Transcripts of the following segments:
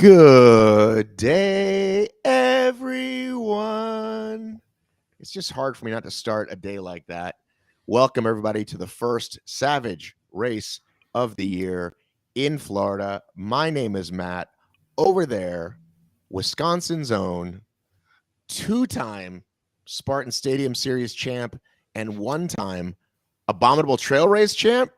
Good day, everyone. It's just hard for me not to start a day like that. Welcome, everybody, to the first Savage Race of the year in Florida. My name is Matt. Over there, Wisconsin's own two-time Spartan Stadium Series champ and one-time Abominable Trail Race champ.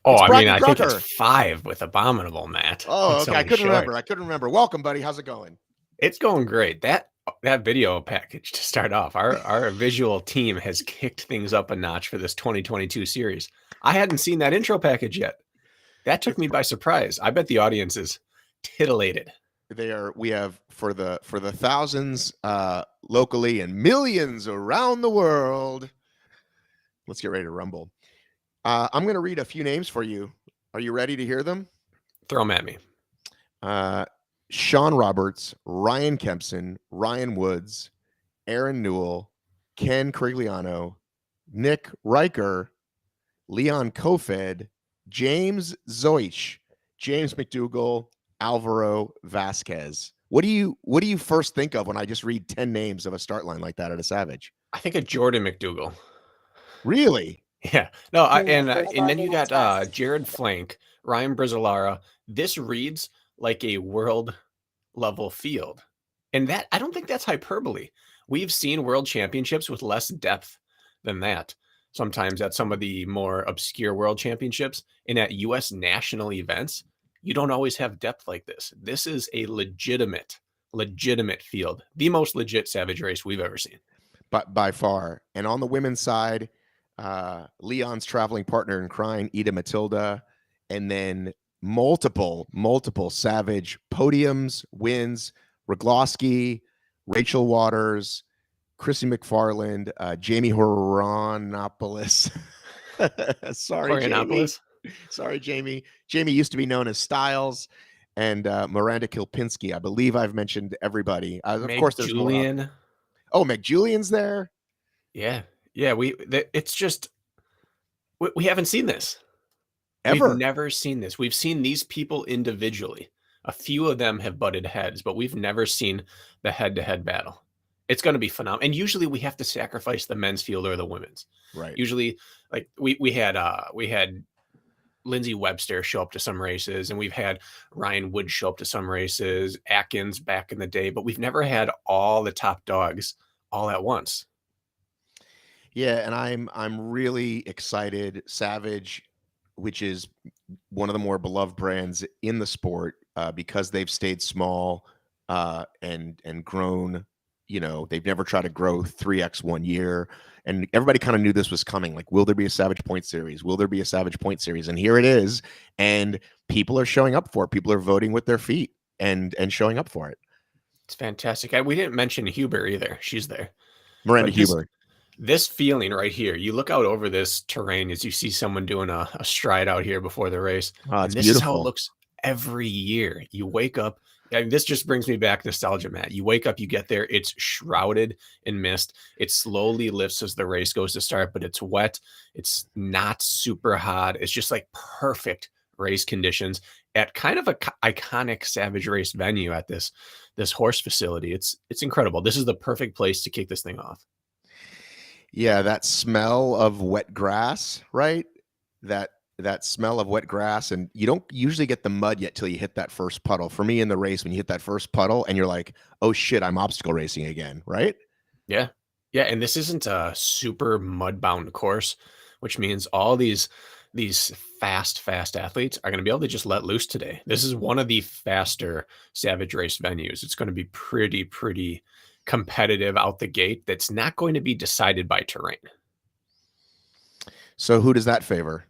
Oh, It's I mean, Bracken I think Crocker. it's 5 with Abominable, Matt. Oh, It's okay. I only couldn't short. remember. Welcome, buddy. How's it going? It's going great. That video package to start off, our visual team has kicked things up a notch for this 2022 series. I hadn't seen that intro package yet. That took me by surprise. I bet the audience is titillated. We have for the thousands locally and millions around the world. Let's get ready to rumble. I'm going to read a few names for you. Are you ready to hear them? Throw them at me. Sean Roberts, Ryan Kempson, Ryan Woods, Aaron Newell, Ken Crigliano, Nick Riker, Leon Kofed, James Zoich, James McDougall, Alvaro Vasquez. What do you first think of when I just read 10 names of a start line like that at a Savage? I think of Jordan McDougall. Really? Yeah. No, and then you got Jared Flank, Ryan Brizzolara. This reads like a world level field. And that, I don't think that's hyperbole. We've seen world championships with less depth than that. Sometimes at some of the more obscure world championships and at US national events, you don't always have depth like this. This is a legitimate field. The most legit Savage race we've ever seen. But by far. And on the women's side, Leon's traveling partner in crime, Ida Matilda, and then multiple Savage podiums, wins, Rogloski, Rachel Waters, Chrissy McFarland, Jamie Horanopoulos. Sorry, Jamie. Jamie used to be known as Styles, and Miranda Kilpinski. I believe I've mentioned everybody. Of course, there's Julian. more. Oh, McJulian's there. Yeah. It's just, we haven't seen this. Ever. We've never seen this. We've seen these people individually. A few of them have butted heads, but we've never seen the head-to-head battle. It's going to be phenomenal. And usually we have to sacrifice the men's field or the women's. Right. Usually, like we had Lindsey Webster show up to some races, and we've had Ryan Wood show up to some races, Atkins back in the day, but we've never had all the top dogs all at once. Yeah, and I'm really excited. Savage, which is one of the more beloved brands in the sport, because they've stayed small and grown. You know, they've never tried to grow 3x 1 year, and everybody kind of knew this was coming. Like, will there be a Savage Point Series? Will there be a Savage Point Series? And here it is, and people are showing up for it. People are voting with their feet and showing up for it. It's fantastic. We didn't mention Huber either. She's there. Miranda Huber. This feeling right here, you look out over this terrain as you see someone doing a stride out here before the race. It's this beautiful. is how it looks every year. You wake up. This just brings me back nostalgia, Matt. You wake up, you get there, it's shrouded in mist. It slowly lifts as the race goes to start, but it's wet. It's not super hot. It's just like perfect race conditions at kind of a iconic Savage race venue at this horse facility. It's incredible. This is the perfect place to kick this thing off. Yeah, that smell of wet grass, right? That smell of wet grass, and you don't usually get the mud yet till you hit that first puddle. For me in the race, when you hit that first puddle and you're like, oh shit, I'm obstacle racing again, right? Yeah. And this isn't a super mud-bound course, which means all these fast athletes are going to be able to just let loose today. This is one of the faster Savage race venues. It's going to be pretty competitive out the gate. That's not going to be decided by terrain. So who does that favor?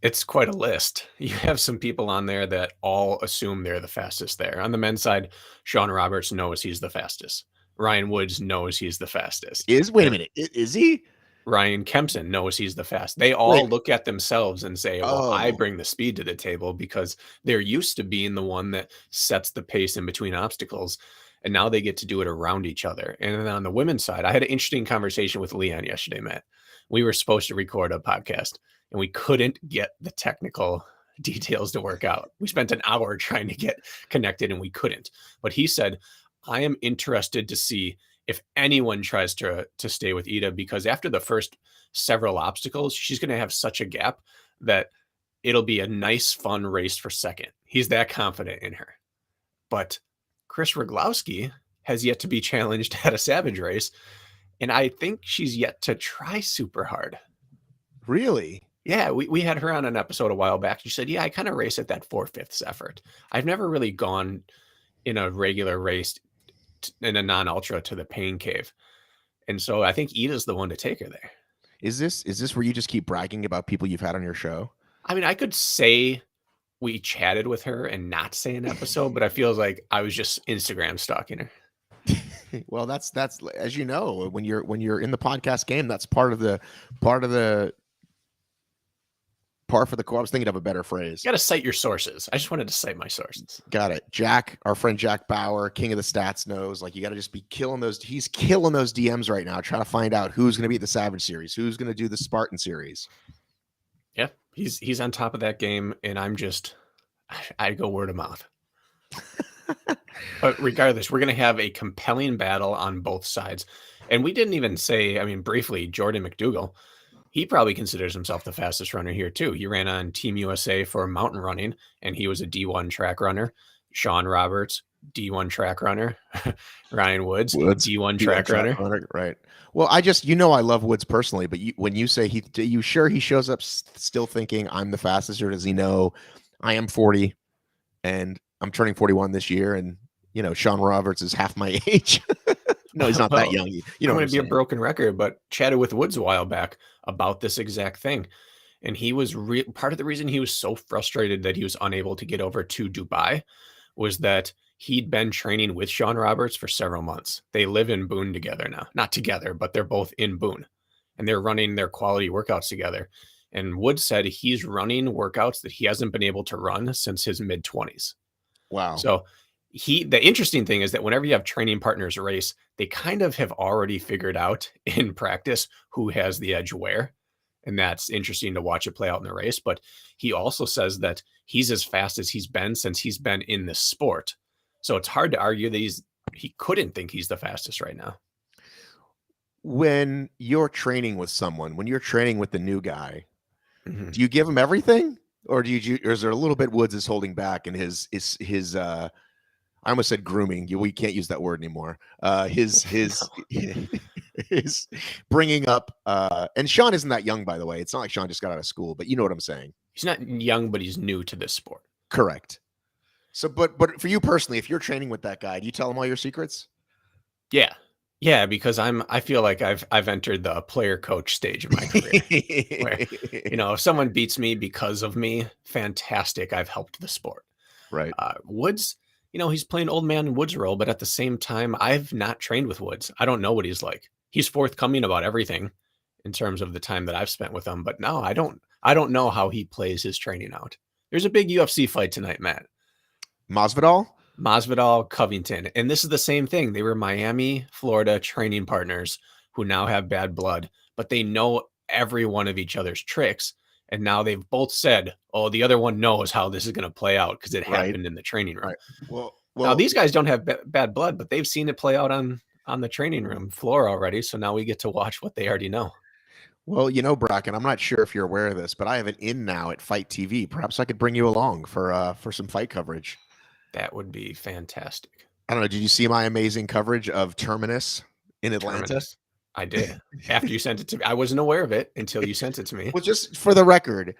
It's quite a list. You have some people on there that all assume they're the fastest there. On the men's side, Sean Roberts knows he's the fastest. Ryan Woods knows he's the fastest. Wait a minute. Is he? Ryan Kempson knows he's the fastest. They all look at themselves and say, well, I bring the speed to the table, because they're used to being the one that sets the pace in between obstacles. And now they get to do it around each other. And then on the women's side, I had an interesting conversation with Leon yesterday, Matt. We were supposed to record a podcast and we couldn't get the technical details to work out. We spent an hour trying to get connected and we couldn't. But he said, I am interested to see if anyone tries to stay with Ida, because after the first several obstacles, she's going to have such a gap that it'll be a nice, fun race for second. He's that confident in her. But Chris Roglowski has yet to be challenged at a Savage race, and I think she's yet to try super hard. Really? Yeah, we had her on an episode a while back. She said, yeah, I kind of race at that 4/5 effort. I've never really gone in a regular race in a non-ultra to the pain cave. And so I think Ida's the one to take her there. Is this where you just keep bragging about people you've had on your show? I mean, I could say we chatted with her and not say an episode, but I feel like I was just Instagram stalking her. Well, that's as you know, when you're in the podcast game, that's part of the par for the course. I was thinking of a better phrase. You got to cite your sources. I just wanted to cite my sources. Got it. Jack, our friend Jack Bauer, king of the stats, knows, like, you got to just be killing those. He's killing those DMs right now, trying to find out who's going to be at the Savage series, who's going to do the Spartan series. Yeah, he's on top of that game, and I go word of mouth. But regardless, we're going to have a compelling battle on both sides. And we didn't even say, I mean, briefly, Jordan McDougall, he probably considers himself the fastest runner here too. He ran on Team USA for mountain running, and he was a D1 track runner. Sean Roberts, D1 track runner. Ryan Woods, D1 track runner. Right. Well, I love Woods personally, but when you say you sure he shows up still thinking I'm the fastest, or does he know I am 40 and I'm turning 41 this year, and Sean Roberts is half my age? No, he's not that young. I'm going to be a broken record, but chatted with Woods a while back about this exact thing. And he was part of the reason he was so frustrated that he was unable to get over to Dubai was that he'd been training with Sean Roberts for several months. They live in Boone together now, not together, but they're both in Boone, and they're running their quality workouts together. And Woods said he's running workouts that he hasn't been able to run since his mid-20s. Wow. So the interesting thing is that whenever you have training partners race, they kind of have already figured out in practice who has the edge where. And that's interesting to watch it play out in the race. But he also says that he's as fast as he's been since he's been in this sport. So it's hard to argue that he couldn't think he's the fastest right now. When you're training with someone, when you're training with the new guy, do you give him everything? Or or is there a little bit Woods is holding back in his I almost said grooming. We can't use that word anymore. His bringing up, and Sean isn't that young, by the way. It's not like Sean just got out of school, but you know what I'm saying. He's not young, but he's new to this sport. Correct. So, but for you personally, if you're training with that guy, do you tell him all your secrets? Yeah, because I feel like I've entered the player coach stage of my career. Where, if someone beats me because of me, fantastic. I've helped the sport. Right. Woods, he's playing old man Woods role, but at the same time, I've not trained with Woods. I don't know what he's like. He's forthcoming about everything in terms of the time that I've spent with him. But no, I don't know how he plays his training out. There's a big UFC fight tonight, Matt. Masvidal, Covington. And this is the same thing. They were Miami, Florida training partners who now have bad blood, but they know every one of each other's tricks. And now they've both said, oh, the other one knows how this is going to play out because it happened in the training room. Right. Well, now these guys don't have bad blood, but they've seen it play out on the training room floor already. So now we get to watch what they already know. Well, Bracken, I'm not sure if you're aware of this, but I have an in now at Fight TV. Perhaps I could bring you along for some fight coverage. That would be fantastic. I don't know. Did you see my amazing coverage of Terminus in Atlanta? Terminus? I did. After you sent it to me. I wasn't aware of it until you sent it to me. Well, just for the record,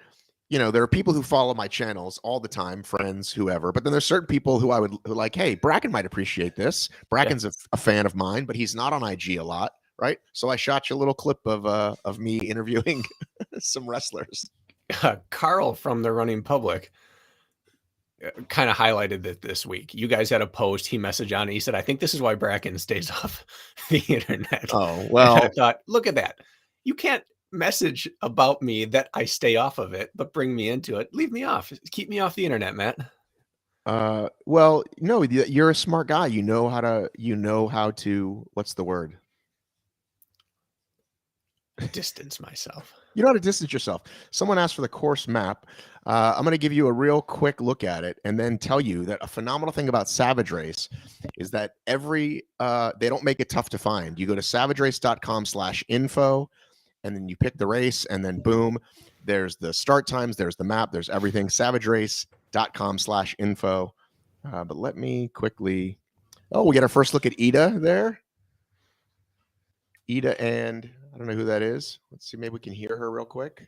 there are people who follow my channels all the time, friends, whoever. But then there's certain people who like, hey, Bracken might appreciate this. Bracken's a fan of mine, but he's not on IG a lot, right? So I shot you a little clip of me interviewing some wrestlers. Carl from the Running Public kind of highlighted that this week. You guys had a post. He messaged on it. He said, I think this is why Bracken stays off the internet. Oh, well. And I thought, look at that. You can't message about me that I stay off of it, but bring me into it. Leave me off. Keep me off the internet, Matt. Well, no, you're a smart guy. You know how to, what's the word? distance myself. You know how to distance yourself. Someone asked for the course map. I'm going to give you a real quick look at it and then tell you that a phenomenal thing about Savage Race is that they don't make it tough to find. You go to savagerace.com/info and then you pick the race and then boom, there's the start times, there's the map, there's everything. savagerace.com/info. But let me quickly, we get our first look at Ida there. Ida, and I don't know who that is. Let's see, maybe we can hear her real quick.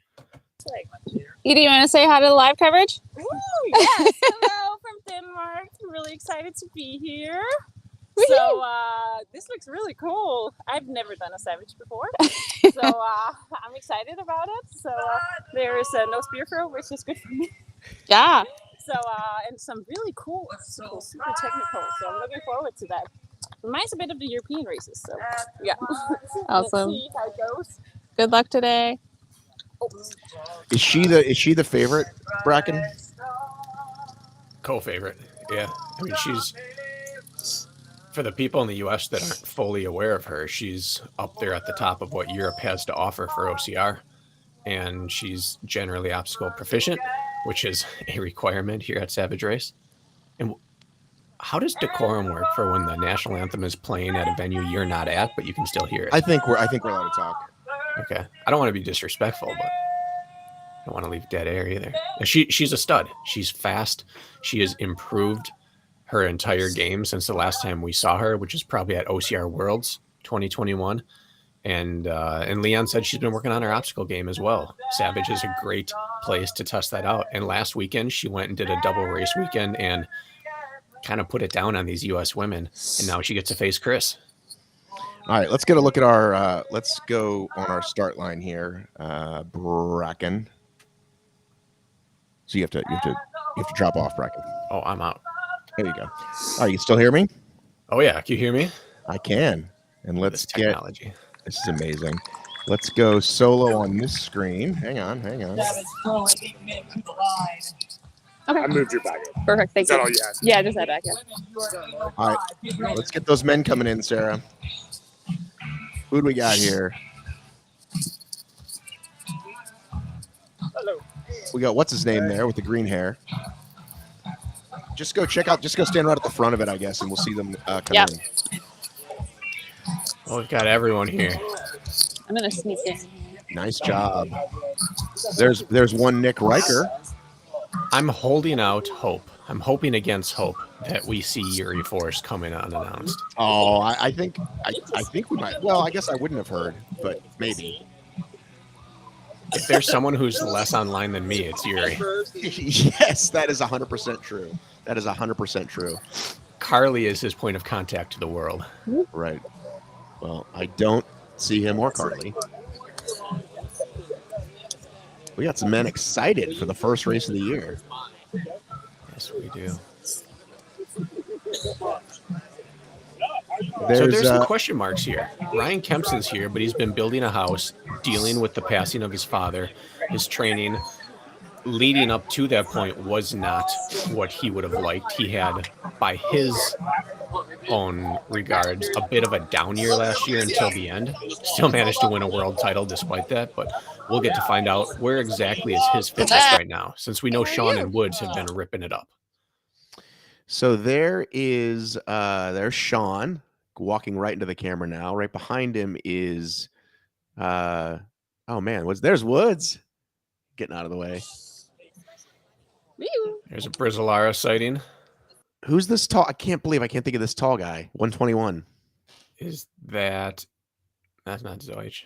Ida, you want to say hi to the live coverage? Ooh, yes. Hello from Denmark. I'm really excited to be here. So this looks really cool. I've never done a Savage before, so I'm excited about it. So there is no spear throw, which is good for me. Yeah. So and some really cool, super technical. So I'm looking forward to that. Reminds a bit of the European races. So yeah. Awesome. Let's see how it goes. Good luck today. Oh. Is she the favorite, Bracken? Co-favorite. Yeah. I mean, she's, for the people in the US that aren't fully aware of her, she's up there at the top of what Europe has to offer for OCR. And she's generally obstacle proficient, which is a requirement here at Savage Race. And how does decorum work for when the national anthem is playing at a venue you're not at, but you can still hear it? I think we're allowed to talk. Okay. I don't want to be disrespectful, but I don't want to leave dead air either. She's a stud. She's fast. She has improved her entire game since the last time we saw her, which is probably at OCR Worlds 2021. And Leon said she's been working on her obstacle game as well. Savage is a great place to test that out. And last weekend, she went and did a double race weekend and kind of put it down on these U.S. women. And now she gets to face Chris. All right, let's get a look at our, let's go on our start line here. Bracken. So you have to drop off, Bracken. Oh, I'm out. There you go. All right, you still hear me? Oh, yeah. Can you hear me? I can. And let's This technology. This is amazing. Let's go solo on this screen. Hang on. Okay. I moved your back. Perfect. Thank Is that you. all you asked? Yeah, just that back. Yeah. All right, let's get those men coming in, Sarah. Who do we got here? Hello. We got what's his name there with the green hair. Just go check out. Just go stand right at the front of it, I guess, and we'll see them come Yep. in. Well, we've got everyone here. I'm gonna sneak in. Nice job. There's one Nick Riker. I'm holding out hope. I'm hoping against hope that we see Yuri Force coming unannounced. Oh, I think we might. Well, I guess I wouldn't have heard, but maybe. If there's someone who's less online than me, it's Yuri. Yes, that is 100% true. That is 100% true. Carly is his point of contact to the world. Right. Well, I don't see him or Carly. We got some men excited for the first race of the year. Yes, we do. There's, So there's some question marks here. Ryan Kempson's here, but he's been building a house, dealing with the passing of his father. His training leading up to that point was not what he would have liked. He had, by his own regards, a bit of a down year last year until the end. Still managed to win a world title despite that, but we'll get to find out where exactly is his fitness right now, since we know Sean and Woods have been ripping it up. So there's Sean walking right into the camera now. Right behind him is there's Woods getting out of the way. There's a Brizolara sighting. Who's this tall? I can't think of this tall guy. 121. Is that's not Zoich.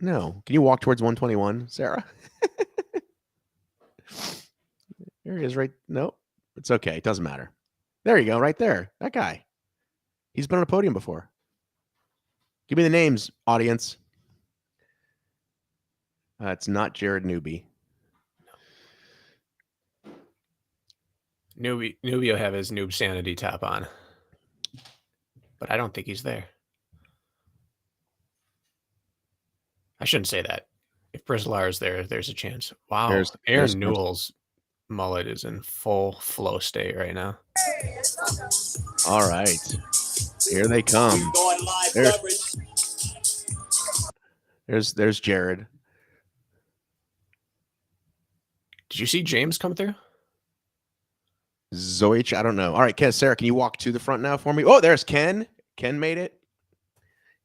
No. Can you walk towards 121, Sarah? There he is, right? No, it's okay. It doesn't matter. There you go, right there. That guy. He's been on a podium before. Give me the names, audience. It's not Jared Newby. Newbie will have his noob sanity top on, but I don't think he's there. I shouldn't say that. If Brizolara is there, there's a chance. Wow, There's Aaron Newell's mullet is in full flow state right now. All right, here they come. There's Jared. Did you see James come through? Zoich, I don't know. All right, Ken, Sarah, can you walk to the front now for me? Oh, there's Ken. Ken made it.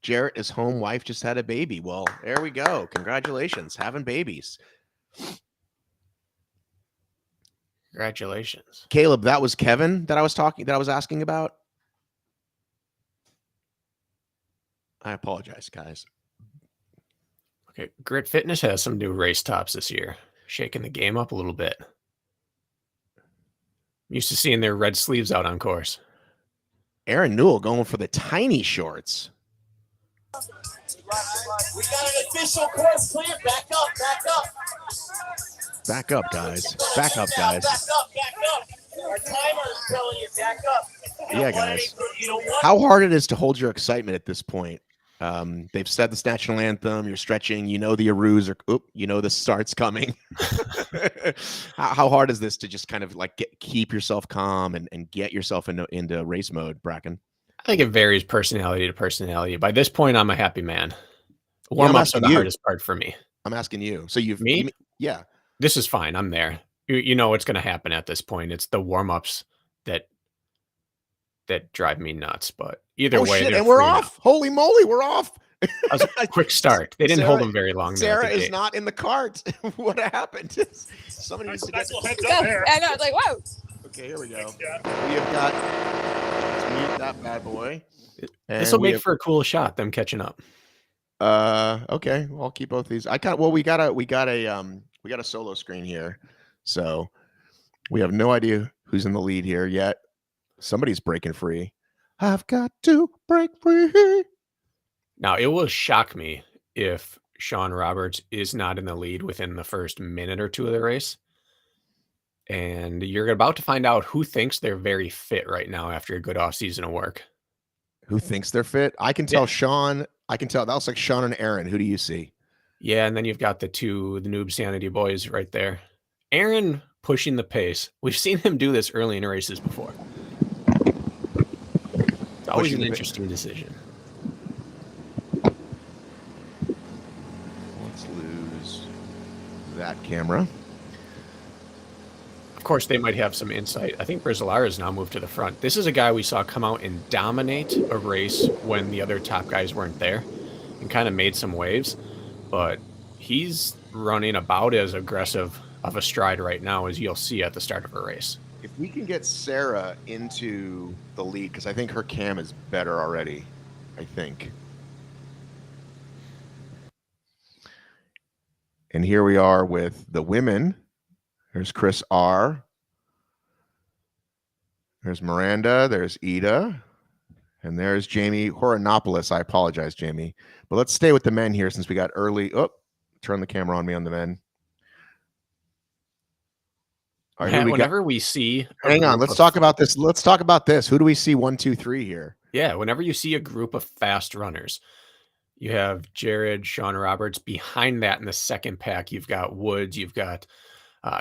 Jarrett is home. Wife just had a baby. Well, there we go. Congratulations, having babies. Congratulations. Caleb, that was Kevin that I was asking about. I apologize, guys. Okay, Grit Fitness has some new race tops this year, shaking the game up a little bit. Used to seeing their red sleeves out on course. Aaron Newell going for the tiny shorts. We got an official course clear. Back up, back up. Back up, guys. Back up, guys. Back up, back up. Our timer is telling you back up. Yeah, guys. How hard it is to hold your excitement at this point. They've said the national anthem. You're stretching. You know the Arus are. You know the start's coming. How hard is this to just kind of like keep yourself calm and get yourself into race mode, Bracken? I think it varies personality to personality. By this point, I'm a happy man. Warm-ups are the hardest part for me. I'm asking you. So me? Yeah. This is fine. I'm there. You know what's going to happen at this point. It's the warm-ups that drive me nuts. But either way, shit, and we're off. Holy moly, we're off. That was a quick start. They didn't hold them very long. Sarah is not in the cart. What happened? Somebody needs to get. I know. It's like, whoa. Okay, here we go. We have got. Let's mute that bad boy. This will make for a cool shot. Them catching up. Okay. Well, I'll keep both these. We got a solo screen here, so we have no idea who's in the lead here yet. Somebody's breaking free. I've got to break free. Now, it will shock me if Sean Roberts is not in the lead within the first minute or two of the race. And you're about to find out who thinks they're very fit right now after a good offseason of work. Who thinks they're fit? I can tell Sean. I can tell. That looks like Sean and Aaron. Who do you see? Yeah, and then you've got the Noob Sanity boys right there. Aaron pushing the pace. We've seen him do this early in races before. It's always an interesting decision. Let's lose that camera. Of course, they might have some insight. I think Brizolara has now moved to the front. This is a guy we saw come out and dominate a race when the other top guys weren't there and kind of made some waves. But he's running about as aggressive of a stride right now as you'll see at the start of a race. If we can get Sarah into the lead, because I think her cam is better already, I think. And here we are with the women. There's Chris R. There's Miranda. There's Ida. And there's Jamie Horonopoulos. I apologize, Jamie. But let's stay with the men here since we got early. Oh, turn the camera on me on the men. All right, whenever we see... Hang on. Let's talk about this. Let's talk about this. Who do we see 1, 2, 3 here? Yeah, whenever you see a group of fast runners, you have Jared, Sean Roberts. Behind that in the second pack, you've got Woods. You've got...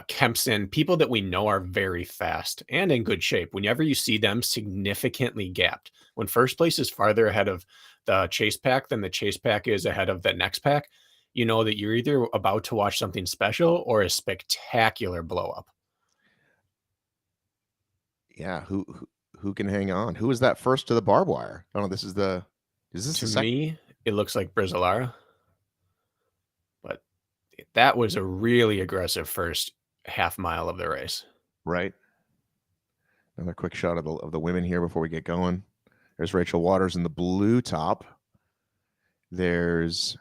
Kempson, people that we know are very fast and in good shape. Whenever you see them significantly gapped, when first place is farther ahead of the chase pack than the chase pack is ahead of the next pack, you know that you're either about to watch something special or a spectacular blow up. Yeah, who can hang on? Who is that first to the barbed wire? Oh, this is the. Is this to me? It looks like Brizolara. That was a really aggressive first half mile of the race. Right. Another quick shot of the women here before we get going. There's Rachel Waters in the blue top. There's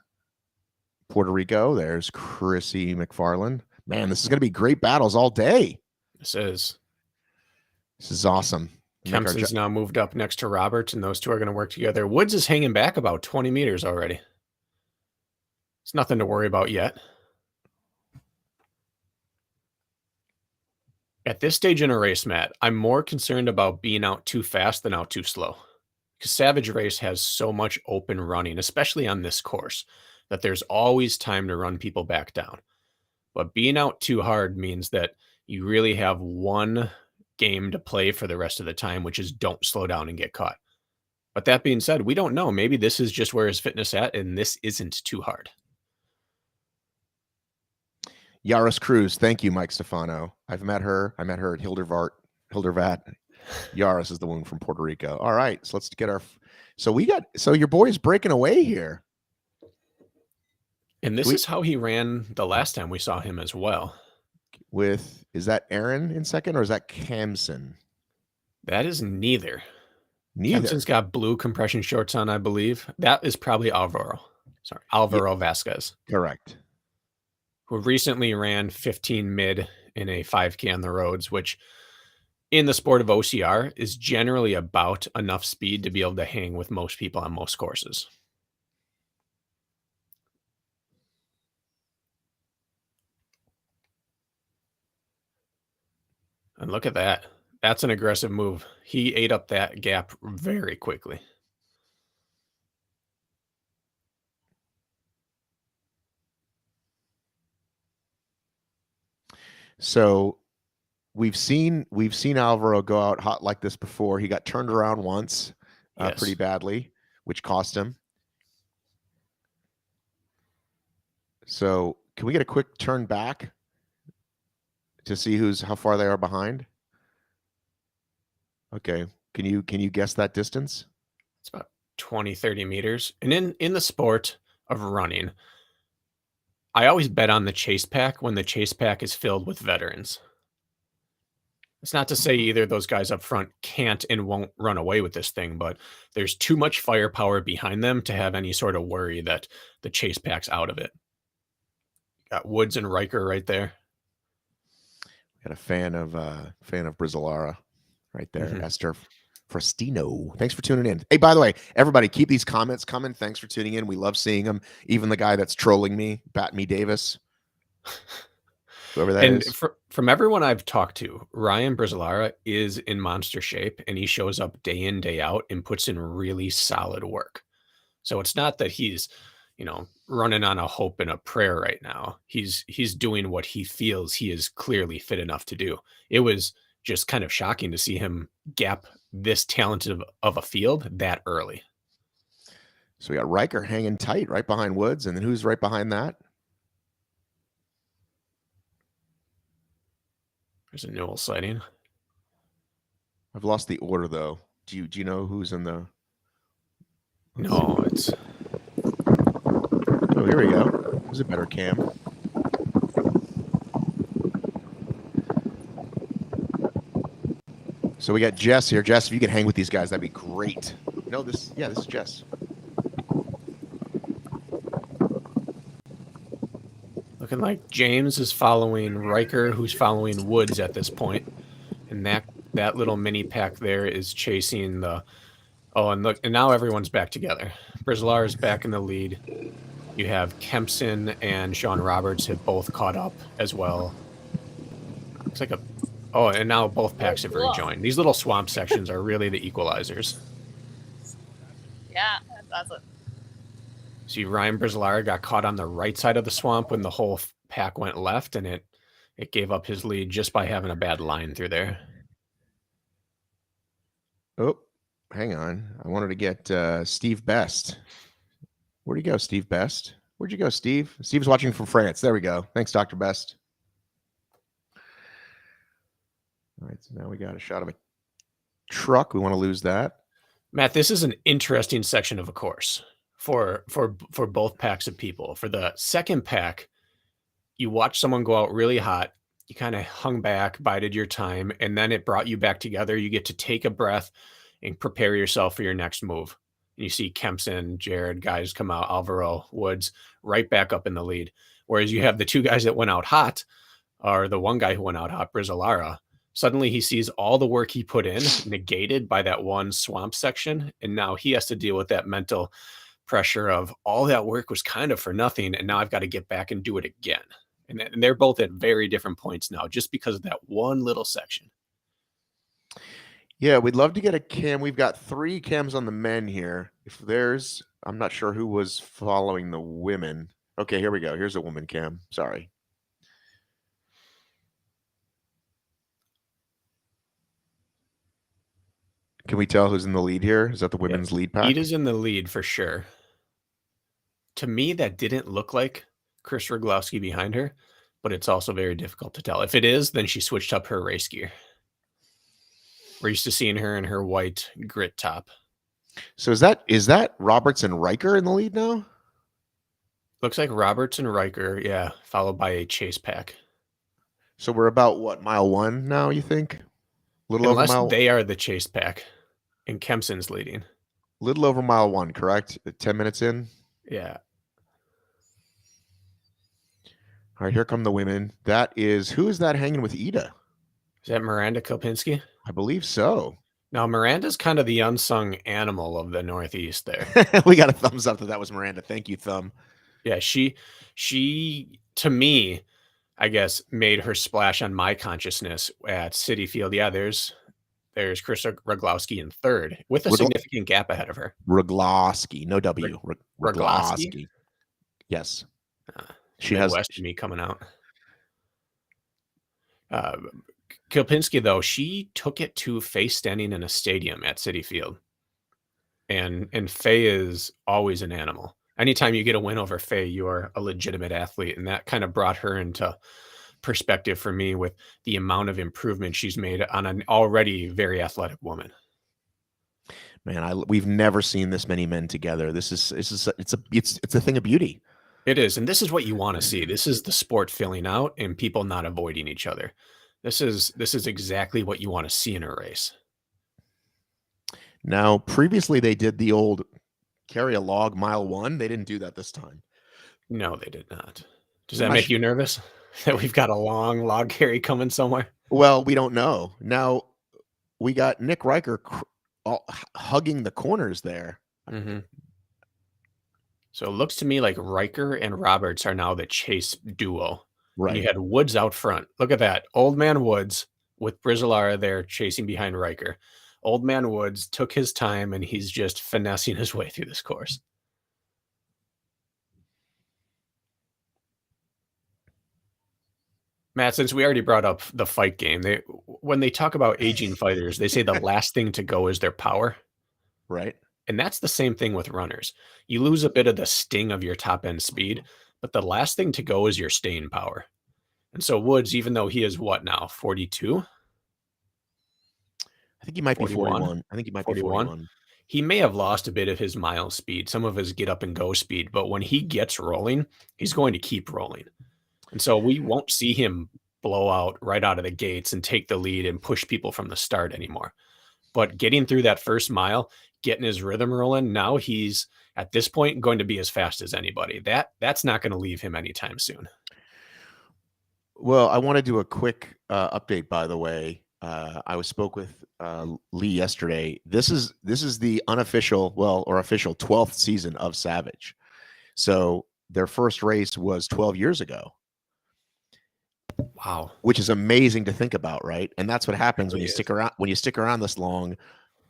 Puerto Rico. There's Chrissy McFarland. Man, this is going to be great battles all day. This is awesome. Kempson's now moved up next to Roberts, and those two are going to work together. Woods is hanging back about 20 meters already. It's nothing to worry about yet. At this stage in a race, Matt, I'm more concerned about being out too fast than out too slow. Because Savage Race has so much open running, especially on this course, that there's always time to run people back down. But being out too hard means that you really have one game to play for the rest of the time, which is don't slow down and get caught. But that being said, we don't know. Maybe this is just where his fitness at, and this isn't too hard. Yaris Cruz. Thank you, Mike Stefano. I've met her. I met her at Hildervat. Yaris is the one from Puerto Rico. All right, so let's get our. So your boy's breaking away here. And this is how he ran the last time we saw him as well. Is that Aaron in second or is that Kempson? That is neither. Neither. Kempson's got blue compression shorts on, I believe. That is probably Alvaro. Vasquez. Correct. Who recently ran 15 mid in a 5K on the roads, which in the sport of OCR is generally about enough speed to be able to hang with most people on most courses. And look at that. That's an aggressive move. He ate up that gap very quickly. So we've seen Alvaro go out hot like this before. He got turned around once pretty badly, which cost him. So can we get a quick turn back to see how far they are behind? Okay. Can you guess that distance? It's about 20, 30 meters. And in the sport of running, I always bet on the chase pack when the chase pack is filled with veterans. It's not to say either of those guys up front can't and won't run away with this thing, but there's too much firepower behind them to have any sort of worry that the chase pack's out of it. Got Woods and Riker right there. Got a fan of Brizolara right there. Esther Frostino. Thanks for tuning in. Hey, by the way, everybody, keep these comments coming. Thanks for tuning in. We love seeing them. Even the guy that's trolling me, Bat Me Davis. Whoever that is. From everyone I've talked to, Ryan Brizolara is in monster shape, and he shows up day in, day out, and puts in really solid work. So it's not that he's, running on a hope and a prayer right now. He's doing what he feels he is clearly fit enough to do. It was just kind of shocking to see him gap this talented of a field that early. So we got Riker hanging tight right behind Woods, and then who's right behind that? There's a Newell sighting. I've lost the order though. Do you know who's in the? No, it's. Oh, here we go. There's a better cam. So we got Jess here. Jess, if you could hang with these guys, that'd be great. No, this is Jess. Looking like James is following Riker, who's following Woods at this point. And that little mini pack there is chasing the... Oh, and look, and now everyone's back together. Brizolara is back in the lead. You have Kempson and Sean Roberts have both caught up as well. Looks like Oh, and now both packs have rejoined. These little swamp sections are really the equalizers. Yeah, that's it. See, Ryan Brizolara got caught on the right side of the swamp when the whole pack went left, and it gave up his lead just by having a bad line through there. Oh, hang on. I wanted to get Steve Best. Where'd he go, Steve Best? Where'd you go, Steve? Steve's watching from France. There we go. Thanks, Dr. Best. All right, so now we got a shot of a truck. We want to lose that. Matt, this is an interesting section of a course for both packs of people. For the second pack, you watch someone go out really hot. You kind of hung back, bided your time, and then it brought you back together. You get to take a breath and prepare yourself for your next move. You see Kempson, Jared, guys come out, Alvaro, Woods, right back up in the lead. Whereas you have the two guys that went out hot, or the one guy who went out hot, Brizolara. Suddenly he sees all the work he put in negated by that one swamp section. And now he has to deal with that mental pressure of all that work was kind of for nothing. And now I've got to get back and do it again. And they're both at very different points now, just because of that one little section. Yeah, we'd love to get a cam. We've got 3 cams on the men here. If there's, I'm not sure who was following the women. Okay, here we go. Here's a woman cam. Sorry. Can we tell who's in the lead here? Is that the women's lead pack? Ada's in the lead for sure. To me, that didn't look like Chris Roglowski behind her. but it's also very difficult to tell. If it is, then she switched up her race gear. We're used to seeing her in her white grit top. So is that Roberts and Riker in the lead now? Looks like Roberts and Riker, yeah, followed by a chase pack. So we're about what, mile 1 now, you think? Little Unless over mile they are the chase pack and Kempson's leading. little over mile 1, correct? 10 minutes in. Yeah. All right, here come the women. Who is that hanging with Ida? Is that Miranda Kopinski? I believe so. Now, Miranda's kind of the unsung animal of the Northeast there. We got a thumbs up that was Miranda. Thank you, Thumb. Yeah, she to me, I guess, made her splash on my consciousness at City Field. Yeah, there's Krista Roglowski in third with a significant gap ahead of her. Roglowski, no W. Roglowski? Yes. She has West me coming out. Kopinski, though, she took it to Faye standing in a stadium at City Field. And Faye is always an animal. Anytime you get a win over Faye, you are a legitimate athlete. And that kind of brought her into perspective for me with the amount of improvement she's made on an already very athletic woman. Man, we've never seen this many men together. It's a thing of beauty. It is, and this is what you want to see. This is the sport filling out and people not avoiding each other. This is exactly what you want to see in a race. Now, previously they did the old carry a log mile 1. They didn't do that this time. No, they did not. Does that make you nervous that we've got a long log carry coming somewhere? Well, we don't know. Now, we got Nick Riker hugging the corners there. Mm-hmm. So it looks to me like Riker and Roberts are now the chase duo. Right. And you had Woods out front. Look at that. Old man Woods with Brizolara there chasing behind Riker. Old man Woods took his time and he's just finessing his way through this course. Matt, since we already brought up the fight game, when they talk about aging fighters, they say the last thing to go is their power. Right. And that's the same thing with runners. You lose a bit of the sting of your top end speed, but the last thing to go is your staying power. And so Woods, even though he is what now, 42? I think he might be 41. I think he might be 41. He may have lost a bit of his mile speed, some of his get up and go speed, but when he gets rolling, he's going to keep rolling. And so we won't see him blow out right out of the gates and take the lead and push people from the start anymore. But getting through that first mile, getting his rhythm rolling, now he's at this point going to be as fast as anybody. That's not going to leave him anytime soon. Well, I want to do a quick update, by the way. I spoke with Lee yesterday. This is the unofficial, or official 12th season of Savage. So their first race was 12 years ago. Wow. Which is amazing to think about, right? And that's what happens when you stick around. When you stick around this long,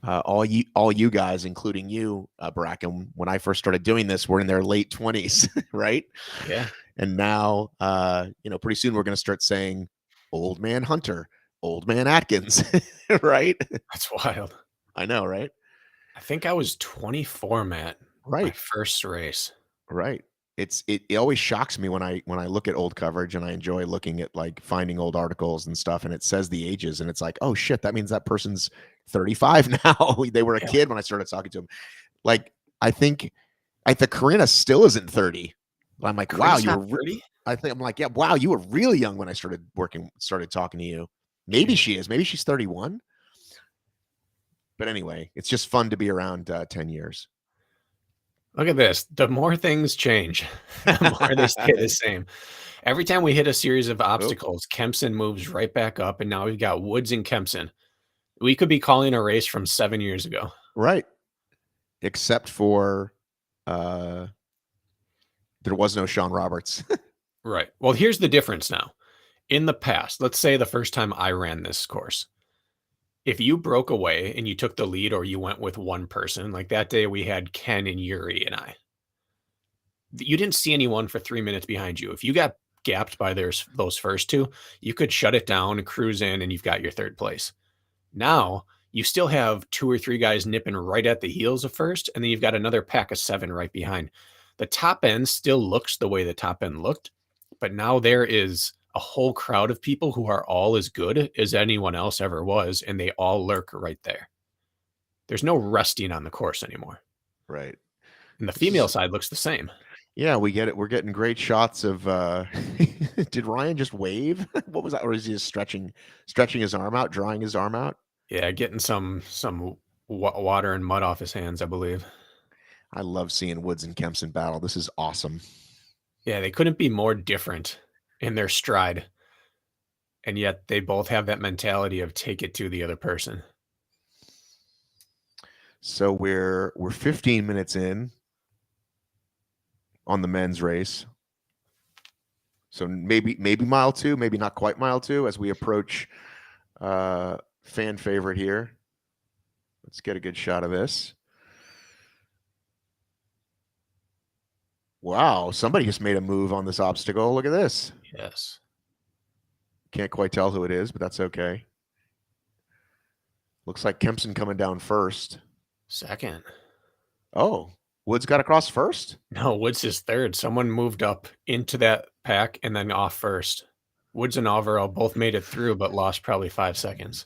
all you guys, including you, Bracken, when I first started doing this, were in their late 20s, right? Yeah. And now, pretty soon we're going to start saying old man Hunter, old man Atkins, right? That's wild. I know, right? I think I was 24, Matt. Right. My first race. Right. It always shocks me when I look at old coverage, and I enjoy looking at like finding old articles and stuff, and it says the ages, and it's like, oh shit, that means that person's 35 now. They were a kid when I started talking to them. Like, I think the Corinna still isn't 30. I'm like, wow, you were 30? I'm like, yeah, wow, you were really young when I started talking to you. Maybe she is. Maybe she's 31. But anyway, it's just fun to be around 10 years. Look at this. The more things change, the more they stay the same. Every time we hit a series of obstacles, Kempson moves right back up, and now we've got Woods and Kempson. We could be calling a race from 7 years ago. Right. Except for there was no Sean Roberts. Right. Well, here's the difference now. In the past, let's say the first time I ran this course, if you broke away and you took the lead or you went with one person, like that day we had Ken and Yuri and I, you didn't see anyone for 3 minutes behind you. If you got gapped by those first two, you could shut it down and cruise in and you've got your third place. Now you still have 2 or 3 guys nipping right at the heels of first, and then you've got another pack of 7 right behind. The top end still looks the way the top end looked, but now there is a whole crowd of people who are all as good as anyone else ever was, and they all lurk right there. There's no resting on the course anymore. Right. And the This female is- side looks the same. Yeah, we get it. We're getting great shots of did Ryan just wave? What was that? Or is he just stretching his arm out, drying his arm out? Yeah, getting some water and mud off his hands, I believe. I love seeing Woods and Kempson battle. This is awesome. Yeah, they couldn't be more different in their stride. And yet they both have that mentality of take it to the other person. So we're 15 minutes in on the men's race. So maybe mile 2, maybe not quite mile 2 as we approach fan favorite here. Let's get a good shot of this. Wow, somebody just made a move on this obstacle. Look at this. Yes. Can't quite tell who it is, but that's okay. Looks like Kempson coming down first. Second. Oh, Woods got across first? No, Woods is third. Someone moved up into that pack and then off first. Woods and Alvaro both made it through, but lost probably 5 seconds.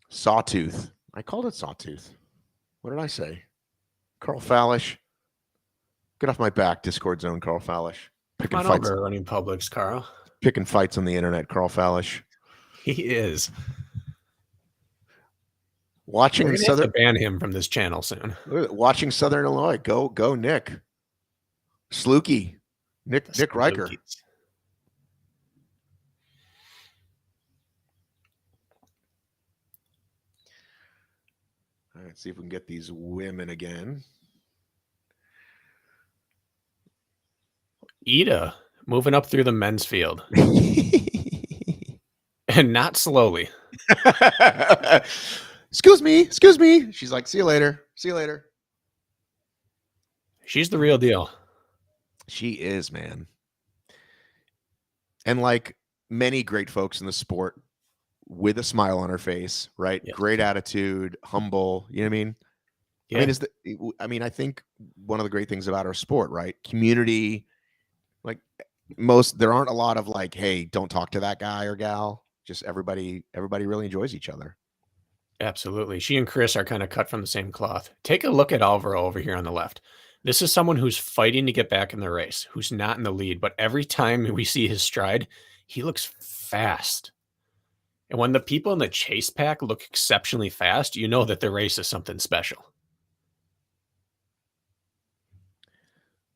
Sawtooth. I called it Sawtooth. What did I say? Carl Fallish. Get off my back, Discord zone, Carl Fallish. Come on over, Running Publix, Carl. Picking fights on the internet, Carl Fallish. He is. Watching We're gonna have Southern to ban him from this channel soon. watching Southern Illinois. Go Nick. Sluky. Nick Riker. Lokies. All right, see if we can get these women again. Ida moving up through the men's field. And not slowly. Excuse me. She's like, see you later. She's the real deal. She is, man. And like many great folks in the sport, with a smile on her face, right? Yes. Great attitude, humble. You know what I mean? Yeah. I mean, I think one of the great things about our sport, right? Community. Like there aren't a lot of like, hey, don't talk to that guy or gal. Just everybody really enjoys each other. Absolutely. She and Chris are kind of cut from the same cloth. Take a look at Alvaro over here on the left. This is someone who's fighting to get back in the race, who's not in the lead. But every time we see his stride, he looks fast. And when the people in the chase pack look exceptionally fast, you know that the race is something special.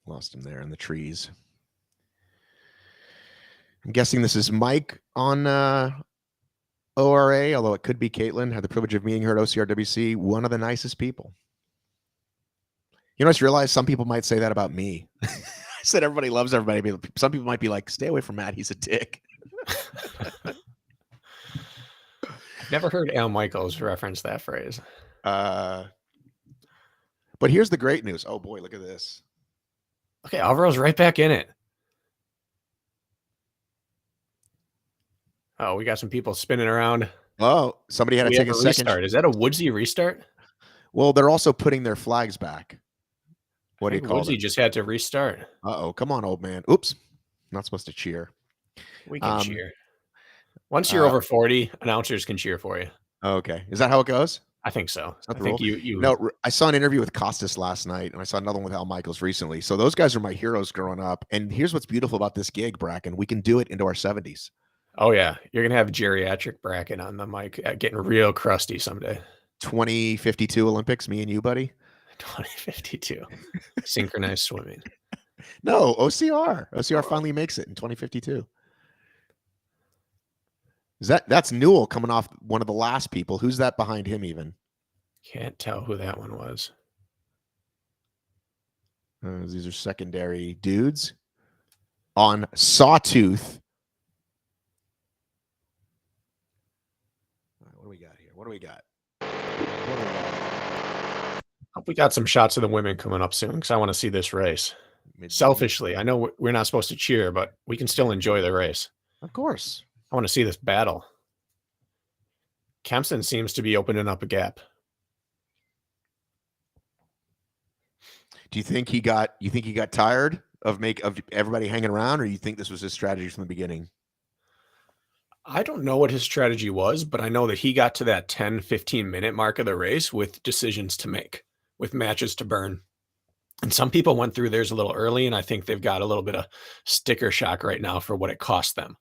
Lost him there in the trees. I'm guessing this is Mike on ORA, although it could be Caitlin. Had the privilege of meeting her at OCRWC. One of the nicest people. You know, I just realized some people might say that about me. I said everybody loves everybody. But some people might be like, stay away from Matt. He's a dick. Never heard Al Michaels reference that phrase. But here's the great news. Oh, boy, look at this. Okay, Alvaro's right back in it. Oh, we got some people spinning around. Oh, somebody had to We take have a a second. restart. Is that a Woodsy restart? Well, they're also putting their flags back. What do you I think call Woodsy it? just had to restart. Uh-oh. Come on, old man. Oops. Not supposed to cheer. We can cheer. Once you're over 40, announcers can cheer for you. Okay. Is that how it goes? I think so. that I the think rule? you No, I saw an interview with Costas last night, and I saw another one with Al Michaels recently. So those guys are my heroes growing up. And here's what's beautiful about this gig, Bracken. We can do it into our 70s. Oh yeah, you're gonna have geriatric Bracken on the mic, getting real crusty someday. 2052 Olympics, me and you, buddy. 2052, synchronized swimming. No, OCR. OCR finally makes it in 2052. That's Newell coming off one of the last people. Who's that behind him even? Can't tell who that one was. These are secondary dudes on Sawtooth. All right, what do we got here? What do we got? Hope we got some shots of the women coming up soon because I want to see this race. Selfishly, I know we're not supposed to cheer, but we can still enjoy the race. Of course. I want to see this battle. Kempson seems to be opening up a gap. Do you think he got tired of everybody hanging around, or you think this was his strategy from the beginning? I don't know what his strategy was, but I know that he got to that 10, 15-minute mark of the race with decisions to make, with matches to burn. And some people went through theirs a little early, and I think they've got a little bit of sticker shock right now for what it cost them.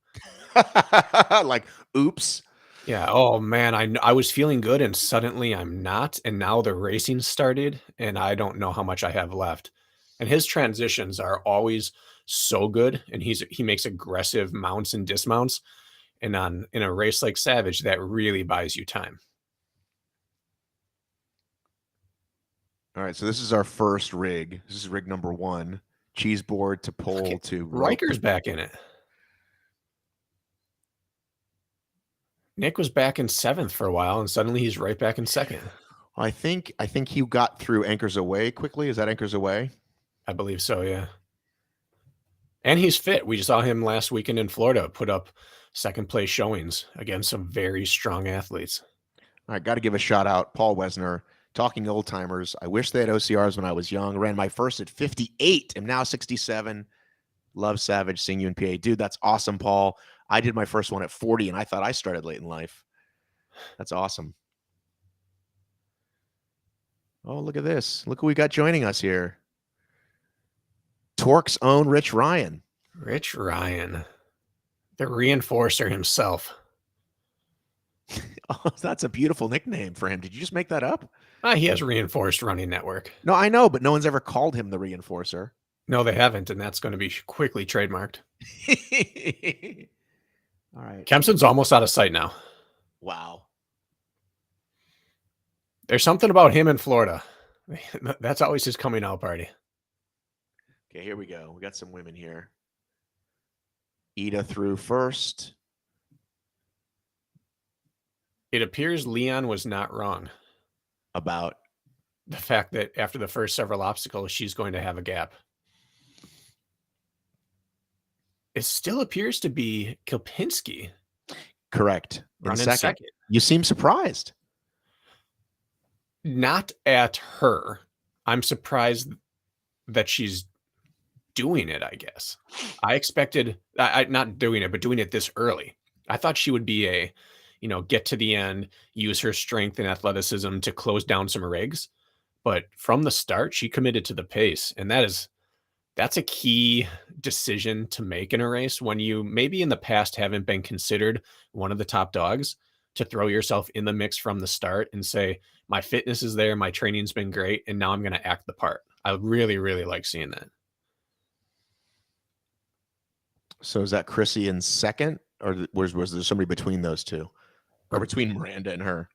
Like, oops. Yeah. Oh man, I was feeling good, and suddenly I'm not. And now the racing started, and I don't know how much I have left. And his transitions are always so good, and he makes aggressive mounts and dismounts. And in a race like Savage, that really buys you time. All right, so this is our first rig. This is rig number 1. Cheese board to pole to rope. Riker's back in it. Nick was back in 7th for a while, and suddenly he's right back in 2nd. I think he got through Anchors Away quickly. Is that Anchors Away? I believe so, yeah. And he's fit. We saw him last weekend in Florida put up second place showings against some very strong athletes. All right, got to give a shout out, Paul Wesner, talking old timers. I wish they had OCRs when I was young. Ran my first at 58. I'm now 67. Love Savage, seeing you in PA. Dude, that's awesome, Paul. I did my first one at 40, and I thought I started late in life. That's awesome. Oh, look at this. Look who we got joining us here. Torque's own Rich Ryan. Rich Ryan, the reinforcer himself. Oh, that's a beautiful nickname for him. Did you just make that up? He has Reinforced Running Network. No, I know, but no one's ever called him the reinforcer. No, they haven't, and that's going to be quickly trademarked. All right. Kempson's almost out of sight now. Wow. There's something about him in Florida. That's always his coming out party. Okay, here we go. We got some women here. Ida through first. It appears Leon was not wrong. About the fact that after the first several obstacles, she's going to have a gap. It still appears to be Kilpinski. Correct. Running second. You seem surprised. Not at her. I'm surprised that she's doing it, I guess. I expected, not doing it, but doing it this early. I thought she would be get to the end, use her strength and athleticism to close down some rigs. But from the start, she committed to the pace. And that's a key decision to make in a race when you maybe in the past haven't been considered one of the top dogs, to throw yourself in the mix from the start and say, my fitness is there, my training's been great, and now I'm going to act the part. I really, really like seeing that. So is that Chrissy in second, or was there somebody between those two, or between Miranda and her?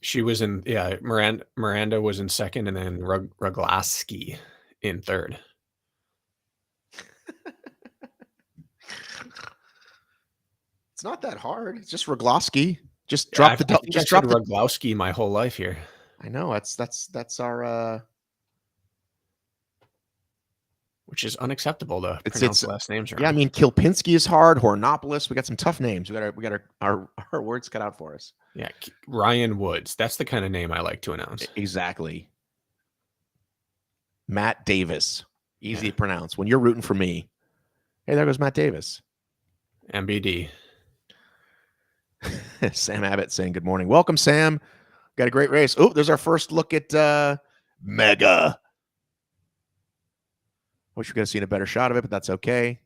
She was in, Miranda was in second, and then Roglaski in third. It's not that hard. It's just Roglaski. Just drop the Roglowski my whole life here. I know that's our which is unacceptable to pronounce last names wrong. Yeah, I mean Kilpinski is hard. Hornopoulos. We got some tough names. We got our words cut out for us. Yeah, Ryan Woods. That's the kind of name I like to announce. Exactly. Matt Davis. Easy to pronounce. When you're rooting for me, hey, there goes Matt Davis. MBD. Sam Abbott saying good morning. Welcome, Sam. Got a great race. Oh, there's our first look at Mega. Wish we could have seen a better shot of it, but that's okay.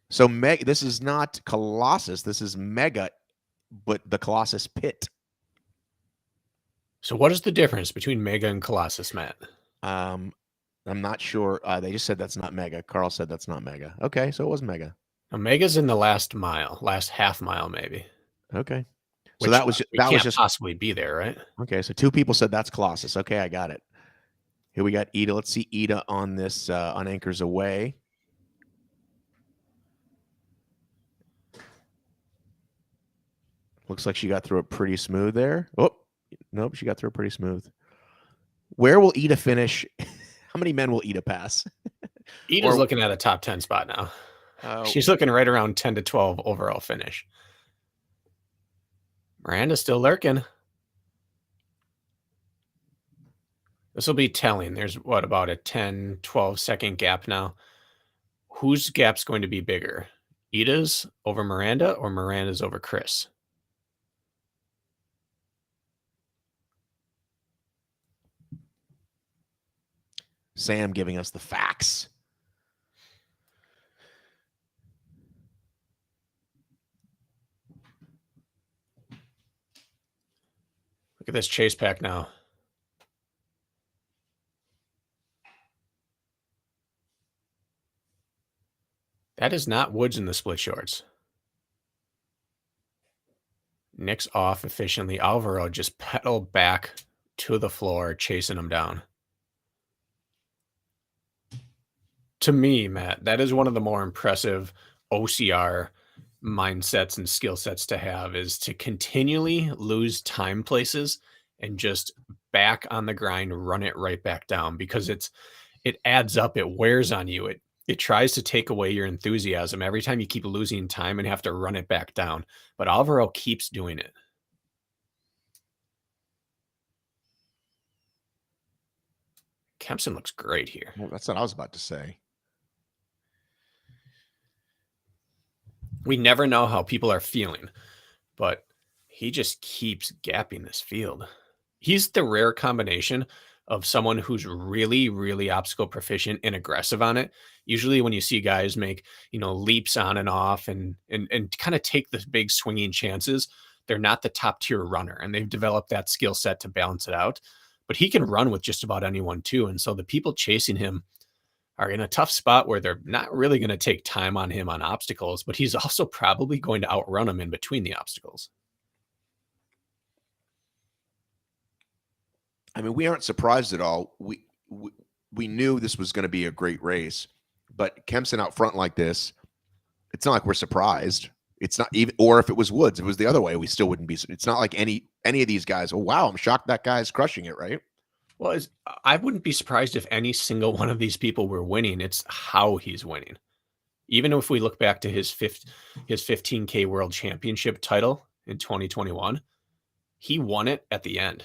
So this is not Colossus. This is Mega, but the Colossus pit. So what is the difference between Mega and Colossus, Matt? I'm not sure. They just said that's not Mega. Carl said that's not Mega. Okay, so it was Mega. Now, Mega's in the last half mile, maybe. Okay. So that was just possibly be there, right? Okay, so two people said that's Colossus. Okay, I got it. Here we got Ida. Let's see Ida on this on Anchors Away. Looks like she got through it pretty smooth there. Oh, nope, she got through it pretty smooth. Where will Ida finish? How many men will Ida pass? Ida's looking at a top 10 spot now. She's looking right around 10 to 12 overall finish. Miranda's still lurking. This will be telling. There's what, about a 10, 12-second gap now. Whose gap's going to be bigger? Ida's over Miranda or Miranda's over Chris? Sam giving us the facts. Look at this chase pack now. That is not Woods in the split shorts. Nick's off efficiently. Alvaro just pedaled back to the floor, chasing him down. To me, Matt, that is one of the more impressive OCR mindsets and skill sets to have, is to continually lose time places and just back on the grind, run it right back down, because it adds up. It wears on you. It tries to take away your enthusiasm every time you keep losing time and have to run it back down. But Alvaro keeps doing it. Kempson looks great here. Well, that's what I was about to say. We never know how people are feeling, but he just keeps gapping this field. He's the rare combination of someone who's really, really obstacle proficient and aggressive on it. Usually when you see guys make, leaps on and off and kind of take the big swinging chances, they're not the top tier runner, and they've developed that skill set to balance it out. But he can run with just about anyone too. And so the people chasing him are in a tough spot where they're not really going to take time on him on obstacles, but he's also probably going to outrun them in between the obstacles. I mean, we aren't surprised at all. We knew this was going to be a great race, but Kempson out front like this, it's not like we're surprised. It's not even, or if it was Woods, if it was the other way, we still wouldn't be. It's not like any of these guys. Oh, wow, I'm shocked that guy's crushing it, right? Well, I wouldn't be surprised if any single one of these people were winning. It's how he's winning. Even if we look back to his 15K World Championship title in 2021, he won it at the end.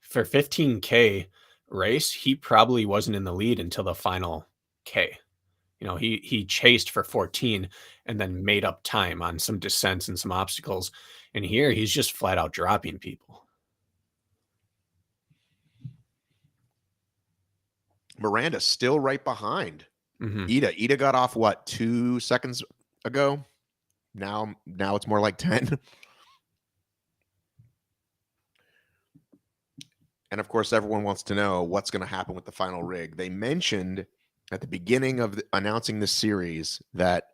For 15K race, he probably wasn't in the lead until the final K. He chased for 14 and then made up time on some descents and some obstacles. And here he's just flat out dropping people. Miranda still right behind. Mm-hmm. Ida got off, what, 2 seconds ago? Now it's more like 10. And of course, everyone wants to know what's going to happen with the final rig. They mentioned at the beginning of announcing this series that